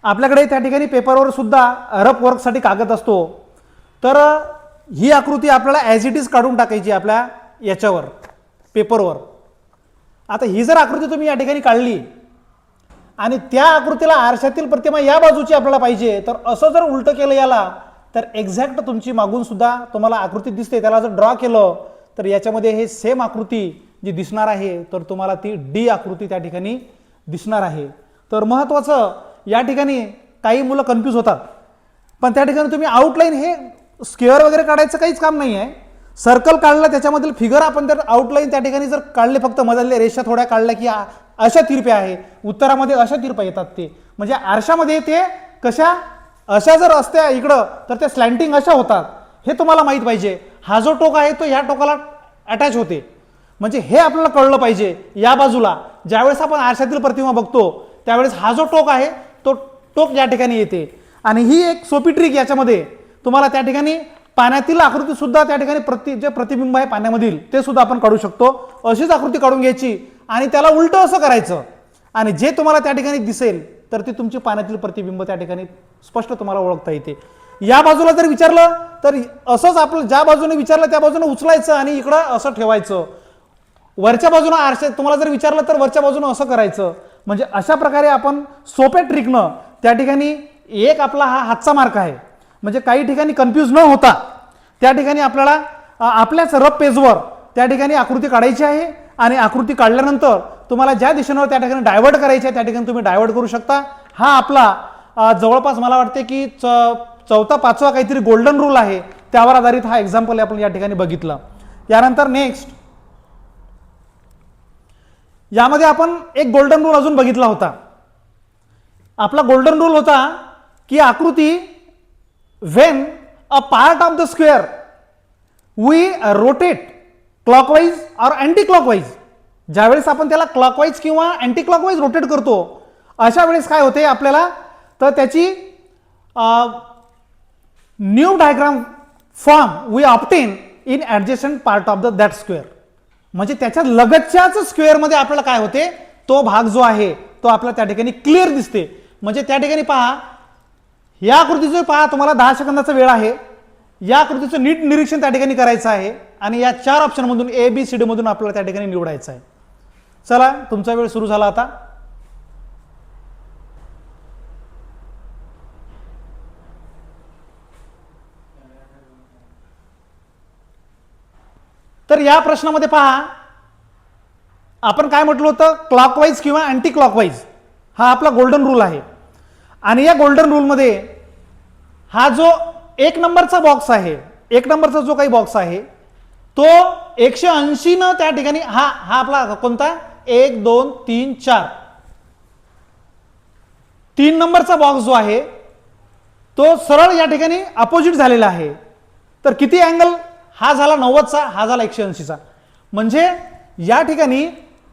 आपल्याकडे त्या ठिकाणी पेपरवर सुद्धा रफ वर्कसाठी कागद असतो. तर ही आकृती आपल्याला ॲज इट इज काढून टाकायची आपल्या याच्यावर पेपरवर. आता ही जर आकृती तुम्ही या ठिकाणी काढली आणि त्या आकृतीला आरशातील प्रतिमा या बाजूची आपल्याला पाहिजे, तर असं जर उलटं केलं याला तर एक्झॅक्ट तुमची मागून सुद्धा तुम्हाला आकृती दिसते. त्याला जर ड्रॉ केलं तर याच्यामध्ये हे सेम आकृती जी दिसणार आहे तर तुम्हाला ती डी आकृती त्या ठिकाणी दिसणार आहे. तर महत्त्वाचं या ठिकाणी काही मुलं कन्फ्यूज होतात, पण त्या ठिकाणी तुम्ही आउटलाईन हे स्क्वेअर वगैरे काढायचं काहीच काम नाही आहे. सर्कल काढलं त्याच्यामधील फिगर आपण जर आउटलाईन त्या ठिकाणी जर काढले, फक्त मधल्या रेषा थोड्या काढल्या की अशा तिरप्या आहे, उत्तरामध्ये अशा तिरप्या येतात. ते म्हणजे आरशामध्ये ते कशा अशा जर असत्या इकडं तर त्या स्लॅन्टिंग अशा होतात, हे तुम्हाला माहीत पाहिजे. हा जो टोक आहे तो ह्या टोकाला अटॅच होते, म्हणजे हे आपल्याला कळलं पाहिजे. या बाजूला ज्यावेळेस आपण आरशातील प्रतिमा बघतो त्यावेळेस हा जो टोक आहे तो टोक या ठिकाणी येते. आणि ही एक सोपी ट्रिक याच्यामध्ये तुम्हाला त्या ठिकाणी पाण्यातील आकृती सुद्धा त्या ठिकाणी जे प्रतिबिंब आहे पाण्यामधील ते सुद्धा आपण काढू शकतो. अशीच आकृती काढून घ्यायची आणि त्याला उलट असं करायचं आणि जे तुम्हाला त्या ठिकाणी दिसेल तर ती तुमची पाण्यातील प्रतिबिंब त्या ठिकाणी स्पष्ट तुम्हाला ओळखता येते. या बाजूला जर विचारलं तर असंच आपलं ज्या बाजूने विचारलं त्या बाजूने उचलायचं आणि इकडं असं ठेवायचं. वरच्या बाजूने आरशा तुम्हाला जर विचारलं तर वरच्या बाजूने असं करायचं. म्हणजे अशा प्रकारे आपण सोप्या ट्रिकनं त्या ठिकाणी एक आपला हा हातचा मार्क आहे. म्हणजे काही ठिकाणी कन्फ्यूज न होता त्या ठिकाणी आपल्याला आपल्याच रफ पेजवर त्या ठिकाणी आकृती काढायची आहे आणि आकृती काढल्यानंतर तुम्हाला ज्या दिशेवर त्या ठिकाणी डायव्हर्ट करायचे आहे त्या ठिकाणी तुम्ही डायव्हर्ट करू शकता. हा आपला जवळपास मला वाटते की चौथा पाचवा काहीतरी गोल्डन रूल आहे, त्यावर आधारित हा एक्झाम्पल आपण या ठिकाणी बघितला. यानंतर नेक्स्ट यामध्ये आपण एक गोल्डन रूल अजून बघितला होता. आपला गोल्डन रूल होता की आकृती when a part of the square we rotate clockwise और अँटी क्लॉकवाईज, ज्यावेळेस आपण त्याला क्लॉकवाईज किंवा अँटी क्लॉकवाईज रोटेट करतो अशा वेळेस काय होते आपल्याला, तर त्याची new diagram form we obtain in adjacent part of the that square. म्हणजे त्याच्या लगतच्याच स्क्वेअरमध्ये आपल्याला काय होते, तो भाग जो आहे तो आपल्याला त्या ठिकाणी क्लिअर दिसते. म्हणजे त्या ठिकाणी पहा, या आकृतीचं पहा तुम्हाला 10 सेकंदाचा वेळ आहे. या आकृतीचं नीट निरीक्षण त्या ठिकाणी करायचं आहे आणि या 4 ऑप्शनमधून ABCD मधून आपल्याला त्या ठिकाणी निवडायचं आहे. चला तुमचा वेळ सुरू झाला आता. तर या प्रश्नामध्ये पहा आपण काय म्हटलं होतं, क्लॉकवाईज किंवा अँटी क्लॉकवाईज हा आपला गोल्डन रूल आहे. आणि या गोल्डन रूलमध्ये हा जो 1 नंबरचा बॉक्स आहे, 1 नंबरचा जो काही बॉक्स आहे तो 180 न त्या ठिकाणी हा आपला कोणता 1 2 3 4 3 नंबरचा बॉक्स जो आहे तो सरळ या ठिकाणी अपोजिट झालेला आहे. तर किती अँगल, हा झाला 90चा, हा झाला 180चा. म्हणजे या ठिकाणी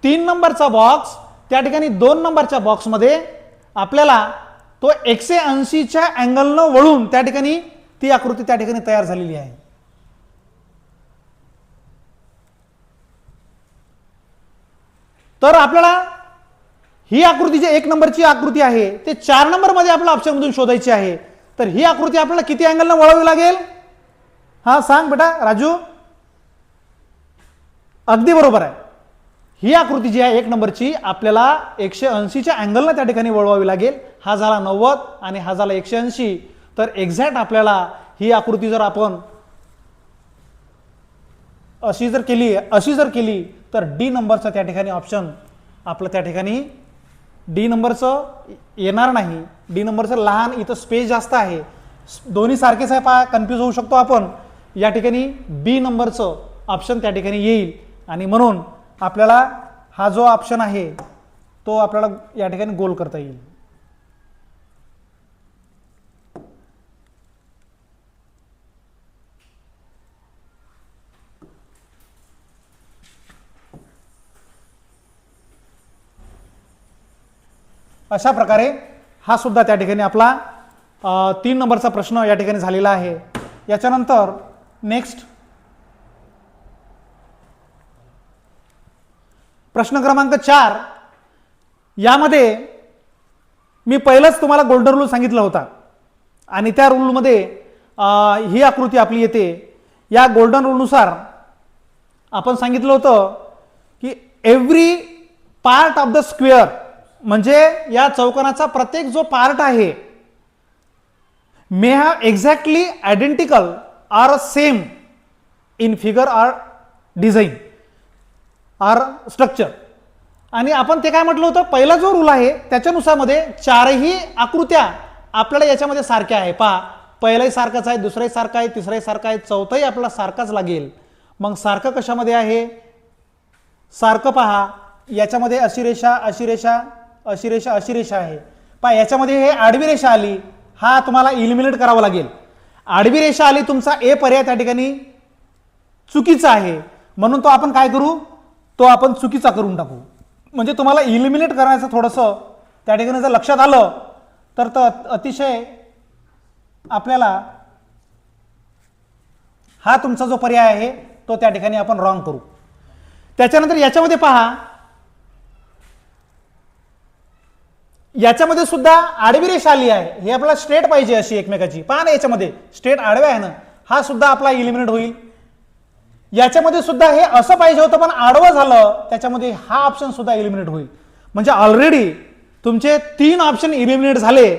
3 नंबरचा बॉक्स त्या ठिकाणी 2 नंबरच्या बॉक्समध्ये आपल्याला तो 180च्या अँगलनं वळून त्या ठिकाणी ती आकृती त्या ठिकाणी तयार झालेली आहे. तर आपल्याला ही आकृती जी 1 नंबरची आकृती आहे ते 4 नंबर मध्ये आपल्या ऑप्शन मधून शोधायची आहे. तर ही आकृती आपल्याला किती अँगलनं वळवावी लागेल, हा सांग बेटा राजू. अगदी बरोबर आहे. ही आकृती जी आहे 1 नंबरची आपल्याला 180च्या अँगलनं त्या ठिकाणी वळवावी लागेल. हा झाला 90 आणि हा झाला 180. तर एक्झॅक्ट आपल्याला ही आकृती जर आपण अशी जर केली तर डी नंबरचा त्या ठिकाणी ऑप्शन आपलं त्या ठिकाणी डी नंबरचं येणार नाही. डी नंबरचं लहान, इथं स्पेस जास्त आहे, दोन्ही सारखेच आहे पहा, कन्फ्यूज होऊ शकतो आपण. या ठिकाणी बी नंबरचं ऑप्शन त्या ठिकाणी येईल आणि म्हणून आपल्याला हा जो ऑप्शन आहे तो आपल्याला या ठिकाणी गोल करता येईल. अशा प्रकारे हा सुद्धा त्या ठिकाणी आपला 3 नंबरचा प्रश्न या ठिकाणी झालेला आहे. याच्यानंतर नेक्स्ट प्रश्न क्रमांक 4. यामध्ये मी पहिलंच तुम्हाला गोल्डन रूल सांगितला होता आणि त्या रूलमध्ये ही आकृती आपली येते. या गोल्डन रूलनुसार आपण सांगितलं होतं की every part of the square, म्हणजे या चौकोनाचा प्रत्येक जो पार्ट आहे, may have exactly identical or same in figure or design or structure. आणि आपण ते काय म्हटलं होतं, पहिला जो रूल आहे त्याच्यानुसार मध्ये चारही आकृत्या आपल्याला याच्यामध्ये सारख्या आहे. पहा, पहिलाही सारखाच आहे, दुसराही सारखा आहे, तिसराही सारखा आहे, चौथाही आपल्याला सारखाच लागेल. मग सारखं कशामध्ये आहे, सारखं पहा याच्यामध्ये अशी रेषा अशी रेषा अशी रेषा अशी रेषा आहे. पहा याच्यामध्ये हे आडवी रेषा आली, हा तुम्हाला इलिमिनेट करावा लागेल. आडवी रेषा आली, तुमचा ए पर्याय त्या ठिकाणी चुकीचा आहे, म्हणून तो आपण काय करू, तो आपण चुकीचा करून टाकू. म्हणजे तुम्हाला इलिमिनेट करायचं थोडंसं त्या ठिकाणी जर लक्षात आलं तर अतिशय आपल्याला हा तुमचा जो पर्याय आहे तो त्या ठिकाणी आपण रॉंग करू. त्याच्यानंतर याच्यामध्ये पहा, याच्यामध्ये सुद्धा आडवी रेषा आली आहे, हे आपल्याला स्ट्रेट पाहिजे अशी एकमेकाची. पहा ना, याच्यामध्ये स्ट्रेट आडव्या आहे ना, हा सुद्धा आपला इलिमिनेट होईल. याच्यामध्ये सुद्धा हे असं पाहिजे होतं पण आडवं झालं, त्याच्यामध्ये हा ऑप्शन सुद्धा इलिमिनेट होईल. म्हणजे ऑलरेडी तुमचे 3 ऑप्शन इलिमिनेट झाले,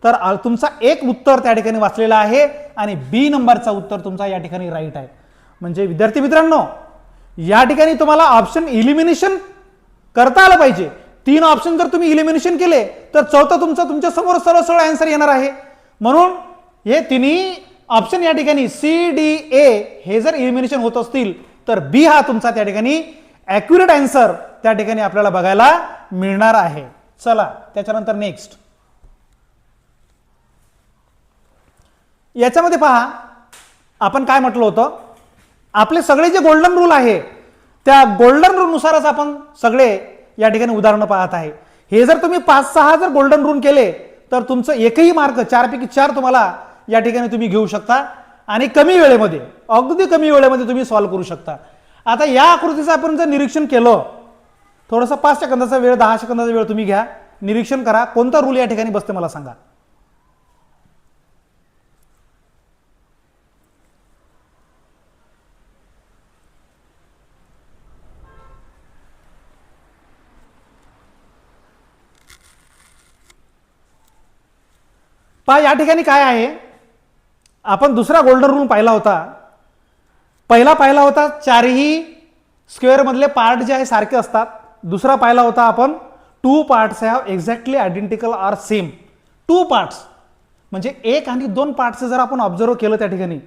तर तुमचा एक उत्तर त्या ठिकाणी वाचलेला आहे आणि बी नंबरचा उत्तर तुमचा या ठिकाणी राईट आहे. म्हणजे विद्यार्थी मित्रांनो, या ठिकाणी तुम्हाला ऑप्शन इलिमिनेशन करता आलं पाहिजे. 3 ऑप्शन जर तुम्ही इलिमिनेशन केले तर चौथा तुमचा तुमच्या समोर सरळ सरळ आन्सर येणार आहे. म्हणून हे तिन्ही ऑप्शन या ठिकाणी सी डी ए हे जर इलिमिनेशन होत असतील तर बी हा तुमचा त्या ठिकाणी ॲक्युरेट आन्सर त्या ठिकाणी आपल्याला बघायला मिळणार आहे. चला त्याच्यानंतर नेक्स्ट याच्यामध्ये पहा, आपण काय म्हटलं होतं, आपले सगळे जे गोल्डन रूल आहे त्या गोल्डन रूल नुसारच आपण सगळे या ठिकाणी उदाहरणं पाहत आहे. हे जर तुम्ही 5-6 जर गोल्डन रूल केले तर तुमचं एकही मार्क 4 पैकी 4 तुम्हाला या ठिकाणी तुम्ही घेऊ शकता आणि कमी वेळेमध्ये, अगदी कमी वेळेमध्ये तुम्ही सॉल्व्ह करू शकता. आता या आकृतीचं आपण जर निरीक्षण केलं, थोडंसं 5 सेकंदाचा वेळ 10 सेकंदाचा वेळ तुम्ही घ्या, निरीक्षण करा कोणता रूल या ठिकाणी बसते मला सांगा. पहा या ठिकाणी काय आहे, आपण दुसरा गोल्डन रूल पाहिला होता. पहिला पाहिला होता चारही स्क्वेअर मधले पार्ट जे आहे सारखे असतात. दुसरा पाहिला होता आपण 2 parts have exactly identical or same. 2 parts म्हणजे 1 आणि 2 पार्ट्स जर आपण ऑब्झर्व केलं त्या ठिकाणी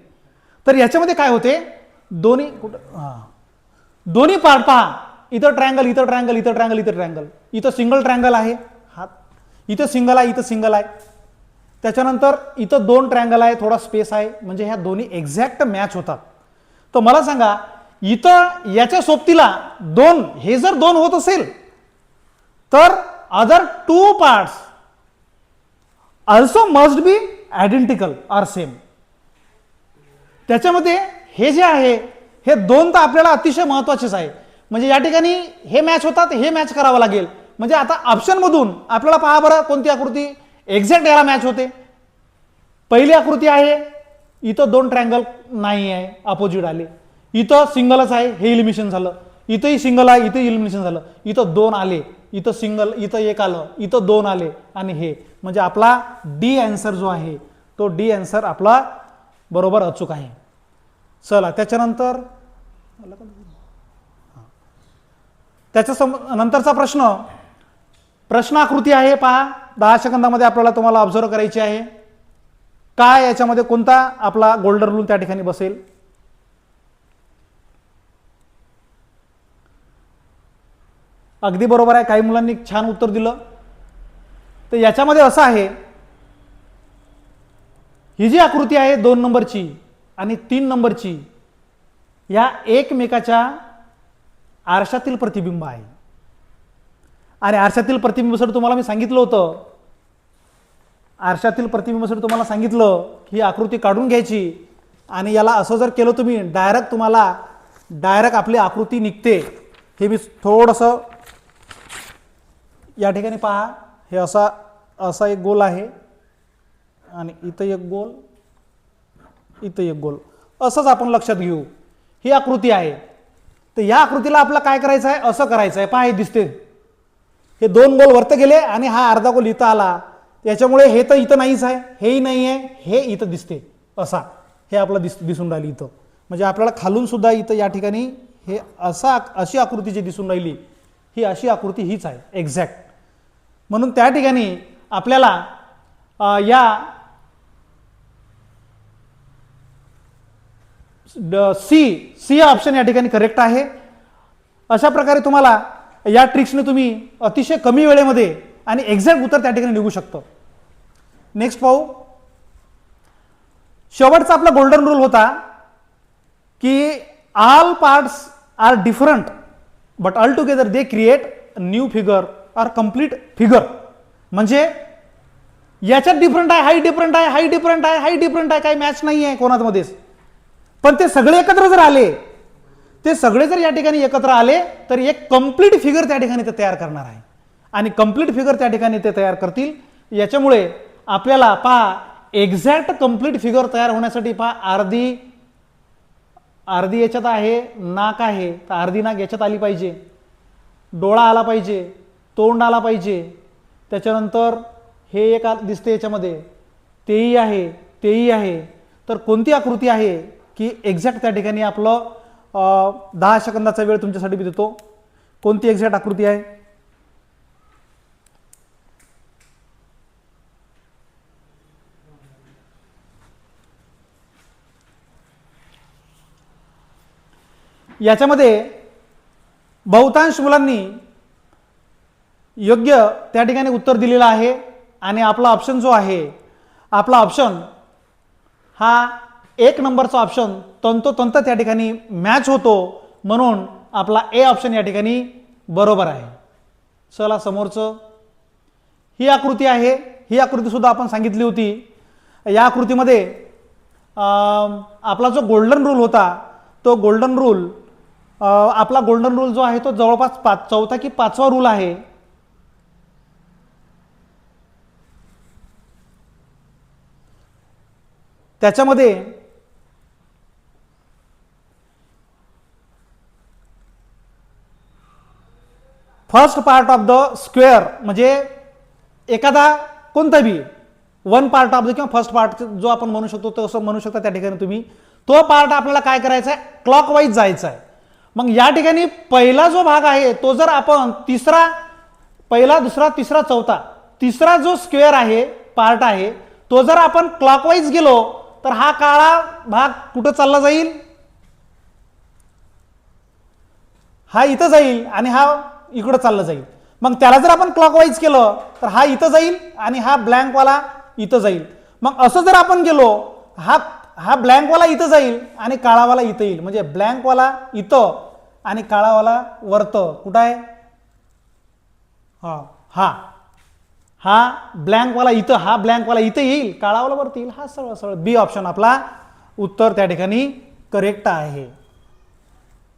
तर याच्यामध्ये काय होते, दोन्ही पार्ट पहा, इथं ट्रायंगल इथं ट्रायंगल इथं ट्रायंगल इथं ट्रायंगल, इथं सिंगल ट्रायंगल आहे, हात इथं सिंगल आहे इथं सिंगल आहे, त्याच्यानंतर इथं 2 ट्रायंगल आहे, थोडा स्पेस आहे, म्हणजे ह्या दोन्ही एक्झॅक्ट मॅच होतात. तर मला सांगा, इथं याच्या सोबतीला 2 हे जर 2 होत असेल तर other 2 parts also must be identical or same. त्याच्यामध्ये हे जे आहे हे 2 तर आपल्याला अतिशय महत्वाचेच आहे. म्हणजे या ठिकाणी हे मॅच होतात, हे मॅच करावं लागेल. म्हणजे आता ऑप्शन मधून आपल्याला पहा बरं कोणती आकृती एक्झॅक्ट याला मॅच होते. पहिली आकृती आहे, इथं 2 ट्रायंगल नाही आहे, अपोजिट आले, इथं सिंगलच आहे, हे इलिमिनेशन झालं, इथंही सिंगल आहे, इथं इलिमिनेशन झालं, इथं 2 आले, इथं सिंगल, इथं 1 आलं, इथं 2 आले आणि हे, म्हणजे आपला डी आन्सर जो आहे तो डी आन्सर आपला बरोबर अचूक आहे. चला त्याच्यानंतर नंतरचा प्रश्न आकृती आहे पहा, 10 सेकंदामध्ये आपल्याला तुम्हाला ऑब्झर्व करायची आहे. काय याच्यामध्ये कोणता आपला गोल्डन रूल त्या ठिकाणी बसेल. अगदी बरोबर आहे, काही मुलांनी छान उत्तर दिलं. तर याच्यामध्ये असं आहे, ही जी आकृती आहे 2 नंबरची आणि 3 नंबरची, या एकमेकाच्या आरशातील प्रतिबिंब आहे. आणि आरशातील प्रतिबिंबासाठी तुम्हाला मी सांगितलं होतं, आरशातील प्रतिबिंबासाठी तुम्हाला सांगितलं की ही आकृती काढून घ्यायची आणि याला असं जर केलं तुम्ही डायरेक्ट आपली आकृती निघते. हे मी थोडंसं या ठिकाणी पहा, हे असा एक गोल आहे आणि इथं एक गोल, इथं एक गोल, असंच आपण लक्षात घेऊ. ही आकृती आहे. तर या आकृतीला आपल्याला काय करायचं आहे, असं करायचं आहे. पहा हे दिसते, हे दोन गोल वरती गेले आणि हा अर्धा गोल इथं आला. त्याच्यामुळे हे तर इथं नाहीच आहे, हेही नाही आहे, हे इथं दिसते. असा हे आपलं दिसून राहिली इथं. म्हणजे आपल्याला खालून सुद्धा इथं या ठिकाणी हे अशी आकृती जी दिसून राहिली, ही अशी आकृती हीच आहे एक्झॅक्ट. म्हणून त्या ठिकाणी आपल्याला या सी ऑप्शन या ठिकाणी करेक्ट आहे. अशा प्रकारे तुम्हाला या ट्रिक्सने तुम्ही अतिशय कमी वेळेमध्ये आणि एक्झॅक्ट उत्तर त्या ठिकाणी निघू शकतो. नेक्स्ट पाहू. शेवटचा आपला गोल्डन रूल होता की all parts are different but all together they create new figure or complete figure. म्हणजे याच्यात डिफरंट आहे, हाई डिफरंट आहे, हाई डिफरंट आहे, हाई डिफरंट आहे, काही मॅच नाही आहे कोणामध्येच. पण ते सगळे एकत्र जर आले, ते सगळे जर या ठिकाणी एकत्र आले तर एक कंप्लीट फिगर त्या ठिकाणी ते तयार करणार आहे. आणि कंप्लीट फिगर त्या ठिकाणी ते तयार करतील. याच्यामुळे आपल्याला पहा एक्झॅक्ट कंप्लीट फिगर तयार होण्यासाठी पहा अर्धी याच्यात आहे, नाक आहे तर अर्धी नाक याच्यात आली पाहिजे, डोळा आला पाहिजे, तोंड आला पाहिजे, त्याच्यानंतर हे एक दिसते याच्यामध्ये, तेही आहे, तेही आहे. तर कोणती आकृती आहे की एक्झॅक्ट त्या ठिकाणी आपलं 10 सेकंदाचा वेळ तुमच्यासाठी मी देतो. कोणती एक्झॅक्ट आकृती आहे? याच्यामध्ये बहुतांश मुलांनी योग्य त्या ठिकाणी उत्तर दिलेलं आहे आणि आपला ऑप्शन जो आहे, आपला ऑप्शन हा 1 नंबरचा ऑप्शन तंतोतंत त्या ठिकाणी मॅच होतो. म्हणून आपला ए ऑप्शन या ठिकाणी बरोबर आहे. चला समोरचं, ही आकृती आहे. ही आकृती सुद्धा आपण सांगितली होती. या आकृतीमध्ये आपला जो गोल्डन रूल होता, तो गोल्डन रूल आपला गोल्डन रूल जो आहे तो जवळपास चौथा की 5वा रूल आहे. त्याच्यामध्ये first part of the square म्हणजे एखादा कोणता बी वन पार्ट ऑफ द किंवा फर्स्ट पार्ट जो आपण म्हणू शकतो तो असं म्हणू शकता. त्या ठिकाणी तुम्ही तो पार्ट आपल्याला काय करायचा आहे, क्लॉकवाईज जायचा आहे. मग या ठिकाणी पहिला जो भाग आहे तो जर आपण पहिला दुसरा तिसरा चौथा तिसरा जो स्क्वेअर आहे, पार्ट आहे, तो जर आपण क्लॉकवाईज गेलो तर हा काळा भाग कुठं चालला जाईल, हा इथं जाईल आणि हा इकडं चालला जाईल. मग त्याला जर आपण क्लॉकवाईज केलं तर हा इथं जाईल आणि हा ब्लँकवाला इथं जाईल. मग असं जर आपण गेलो, हा ब्लँकवाला इथं जाईल आणि काळावाला इथं येईल. म्हणजे ब्लँकवाला इथं आणि काळावाला वरतं. कुठं आहे, हा ब्लँकवाला इथं, हा ब्लँकवाला इथं येईल, काळावाला वरती येईल. हा सरळ सरळ बी ऑप्शन आपला उत्तर त्या ठिकाणी करेक्ट आहे.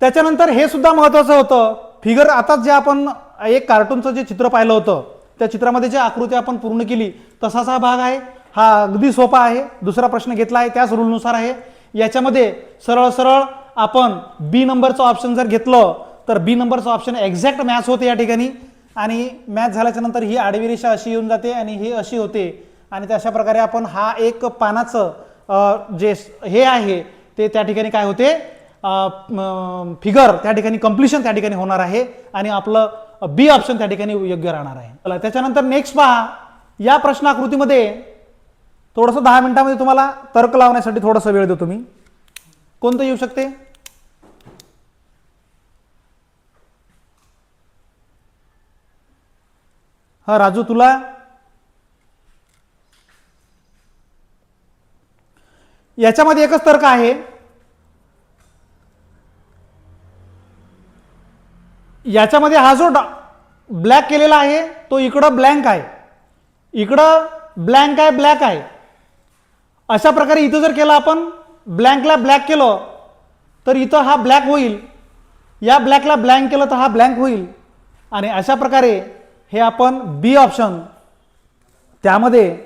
त्याच्यानंतर हे सुद्धा महत्वाचं होतं. फिगर आता जे आपण एक कार्टूनचं जे चित्र पाहिलं होतं, त्या चित्रामध्ये जी आकृती आपण पूर्ण केली तसाच हा भाग आहे. हा अगदी सोपा आहे. दुसरा प्रश्न घेतला आहे त्याच रूलनुसार आहे. याच्यामध्ये सरळ सरळ आपण बी नंबरचं ऑप्शन जर घेतलं तर बी नंबरचं ऑप्शन एक्झॅक्ट मॅच होते या ठिकाणी. आणि मॅच झाल्याच्या नंतर ही आडवी रेषा अशी येऊन जाते आणि ही अशी होते. आणि अशा प्रकारे आपण हा एक पानाचं जे हे आहे ते त्या ठिकाणी काय होते, फिगर त्या ठिकाणी कंप्लिशन त्या ठिकाणी होणार आहे आणि आपलं बी ऑप्शन त्या ठिकाणी योग्य राहणार आहे. त्याच्यानंतर नेक्स्ट पहा. या प्रश्न आकृतीमध्ये थोडंसं 10 मिनिटांमध्ये तुम्हाला तर्क लावण्यासाठी थोडासा वेळ देतो मी. कोणतं येऊ शकते, हा राजू तुला, याच्यामध्ये एकच तर्क आहे. याच्यामध्ये हा जो ब्लॅक केलेला आहे तो इकडं ब्लँक आहे, इकडं ब्लँक आहे, ब्लॅक आहे. अशा प्रकारे इथं जर केलं आपण ब्लँकला ब्लॅक केलं तर इथं हा ब्लॅक होईल, या ब्लॅकला ब्लँक केलं तर हा ब्लँक होईल. आणि अशा प्रकारे हे आपण बी ऑप्शन, त्यामध्ये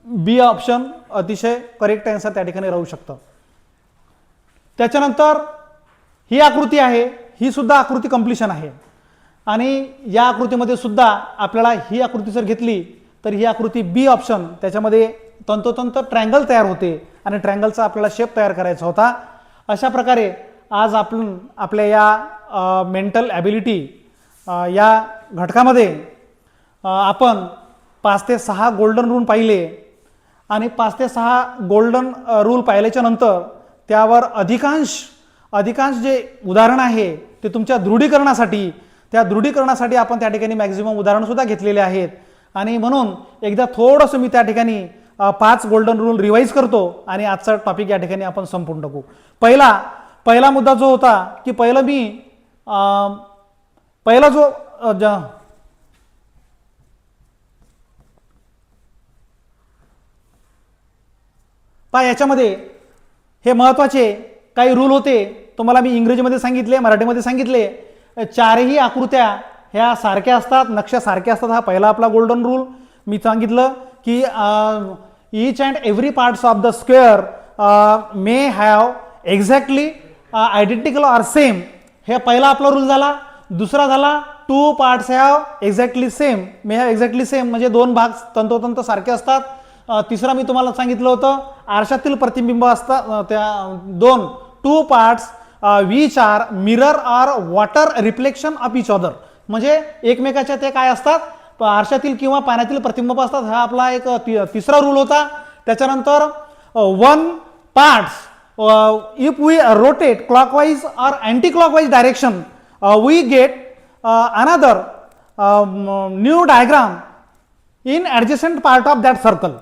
बी ऑप्शन अतिशय करेक्ट आन्सर त्या ठिकाणी राहू शकतं. त्याच्यानंतर ही आकृती आहे, ही सुद्धा आकृती कंप्लिशन आहे. आणि या आकृतीमध्ये सुद्धा आपल्याला ही आकृती जर घेतली तर ही आकृती बी ऑप्शन, त्याच्यामध्ये तंतोतंत ट्रँगल तयार होते आणि ट्रँगलचा आपल्याला शेप तयार करायचा होता. अशा प्रकारे आज आपण आपल्या या मेंटल ॲबिलिटी या घटकामध्ये आपण 5 ते 6 गोल्डन रूल पाहिले. आणि 5 ते 6 गोल्डन रूल पाहिल्याच्या नंतर त्यावर अधिकांश जे उदाहरण आहे ते तुमच्या दृढीकरणासाठी, त्या दृढीकरणासाठी आपण त्या ठिकाणी मॅक्झिमम उदाहरणसुद्धा घेतलेले आहेत. आणि म्हणून एकदा थोडंसं मी त्या ठिकाणी 5 गोल्डन रूल रिवाईज करतो आणि आजचा टॉपिक या ठिकाणी आपण संपवून टाकू. पहिला मुद्दा जो होता की पहिला जो याच्यामध्ये हे महत्त्वाचे काही रूल होते, तुम्हाला मी इंग्रजीमध्ये सांगितले, मराठीमध्ये सांगितले. 4ही आकृत्या ह्या सारख्या असतात, नक्शा सारख्या असतात. हा पहिला आपला गोल्डन रूल. मी सांगितलं की each and every parts of the square may have exactly identical or same. हे पहिला आपला रूल झाला. दुसरा झाला 2 parts have exactly same, may have exactly same, म्हणजे 2 भाग तंतोतंत सारखे असतात. तिसरा मी तुम्हाला सांगितलं होतं आरशातील प्रतिबिंब असतात, त्या 2 parts which are mirror or water reflection of each other, म्हणजे एकमेकाच्या ते काय असतात, आरशातील किंवा पाण्यातील प्रतिबिंब असतात. हा आपला एक तिसरा रूल होता. त्याच्यानंतर 1 parts if we rotate clockwise or anti clockwise direction we get another new diagram in adjacent part of that circle,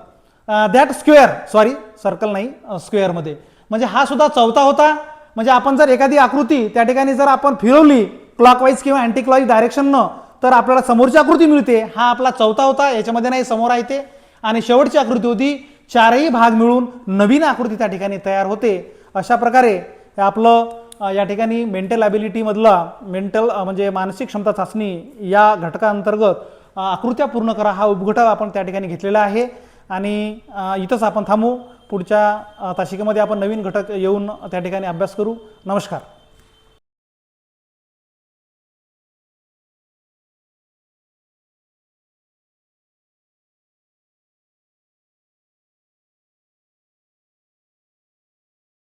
that square, sorry circle नाही, स्क्वेअरमध्ये. म्हणजे हा सुद्धा चौथा होता. म्हणजे आपण जर एखादी आकृती त्या ठिकाणी जर आपण फिरवली क्लॉकवाईज किंवा अँटी क्लॉकवाईज डायरेक्शननं तर आपल्याला समोरची आकृती मिळते. हा आपला चौथा होता. याच्यामध्ये नाही, समोर आहे ते. आणि शेवटची आकृती होती 4ही भाग मिळून नवीन आकृती त्या ठिकाणी तयार होते. अशा प्रकारे आपलं या ठिकाणी मेंटल ॲबिलिटीमधला म्हणजे मानसिक क्षमता चाचणी या घटकाअंतर्गत आकृत्या पूर्ण करा हा उपघटक आपण त्या ठिकाणी घेतलेला आहे. आणि इथंच आपण थांबू. पुढच्या तासिकेमध्ये आपण नवीन घटक येऊन त्या ठिकाणी अभ्यास करू. नमस्कार.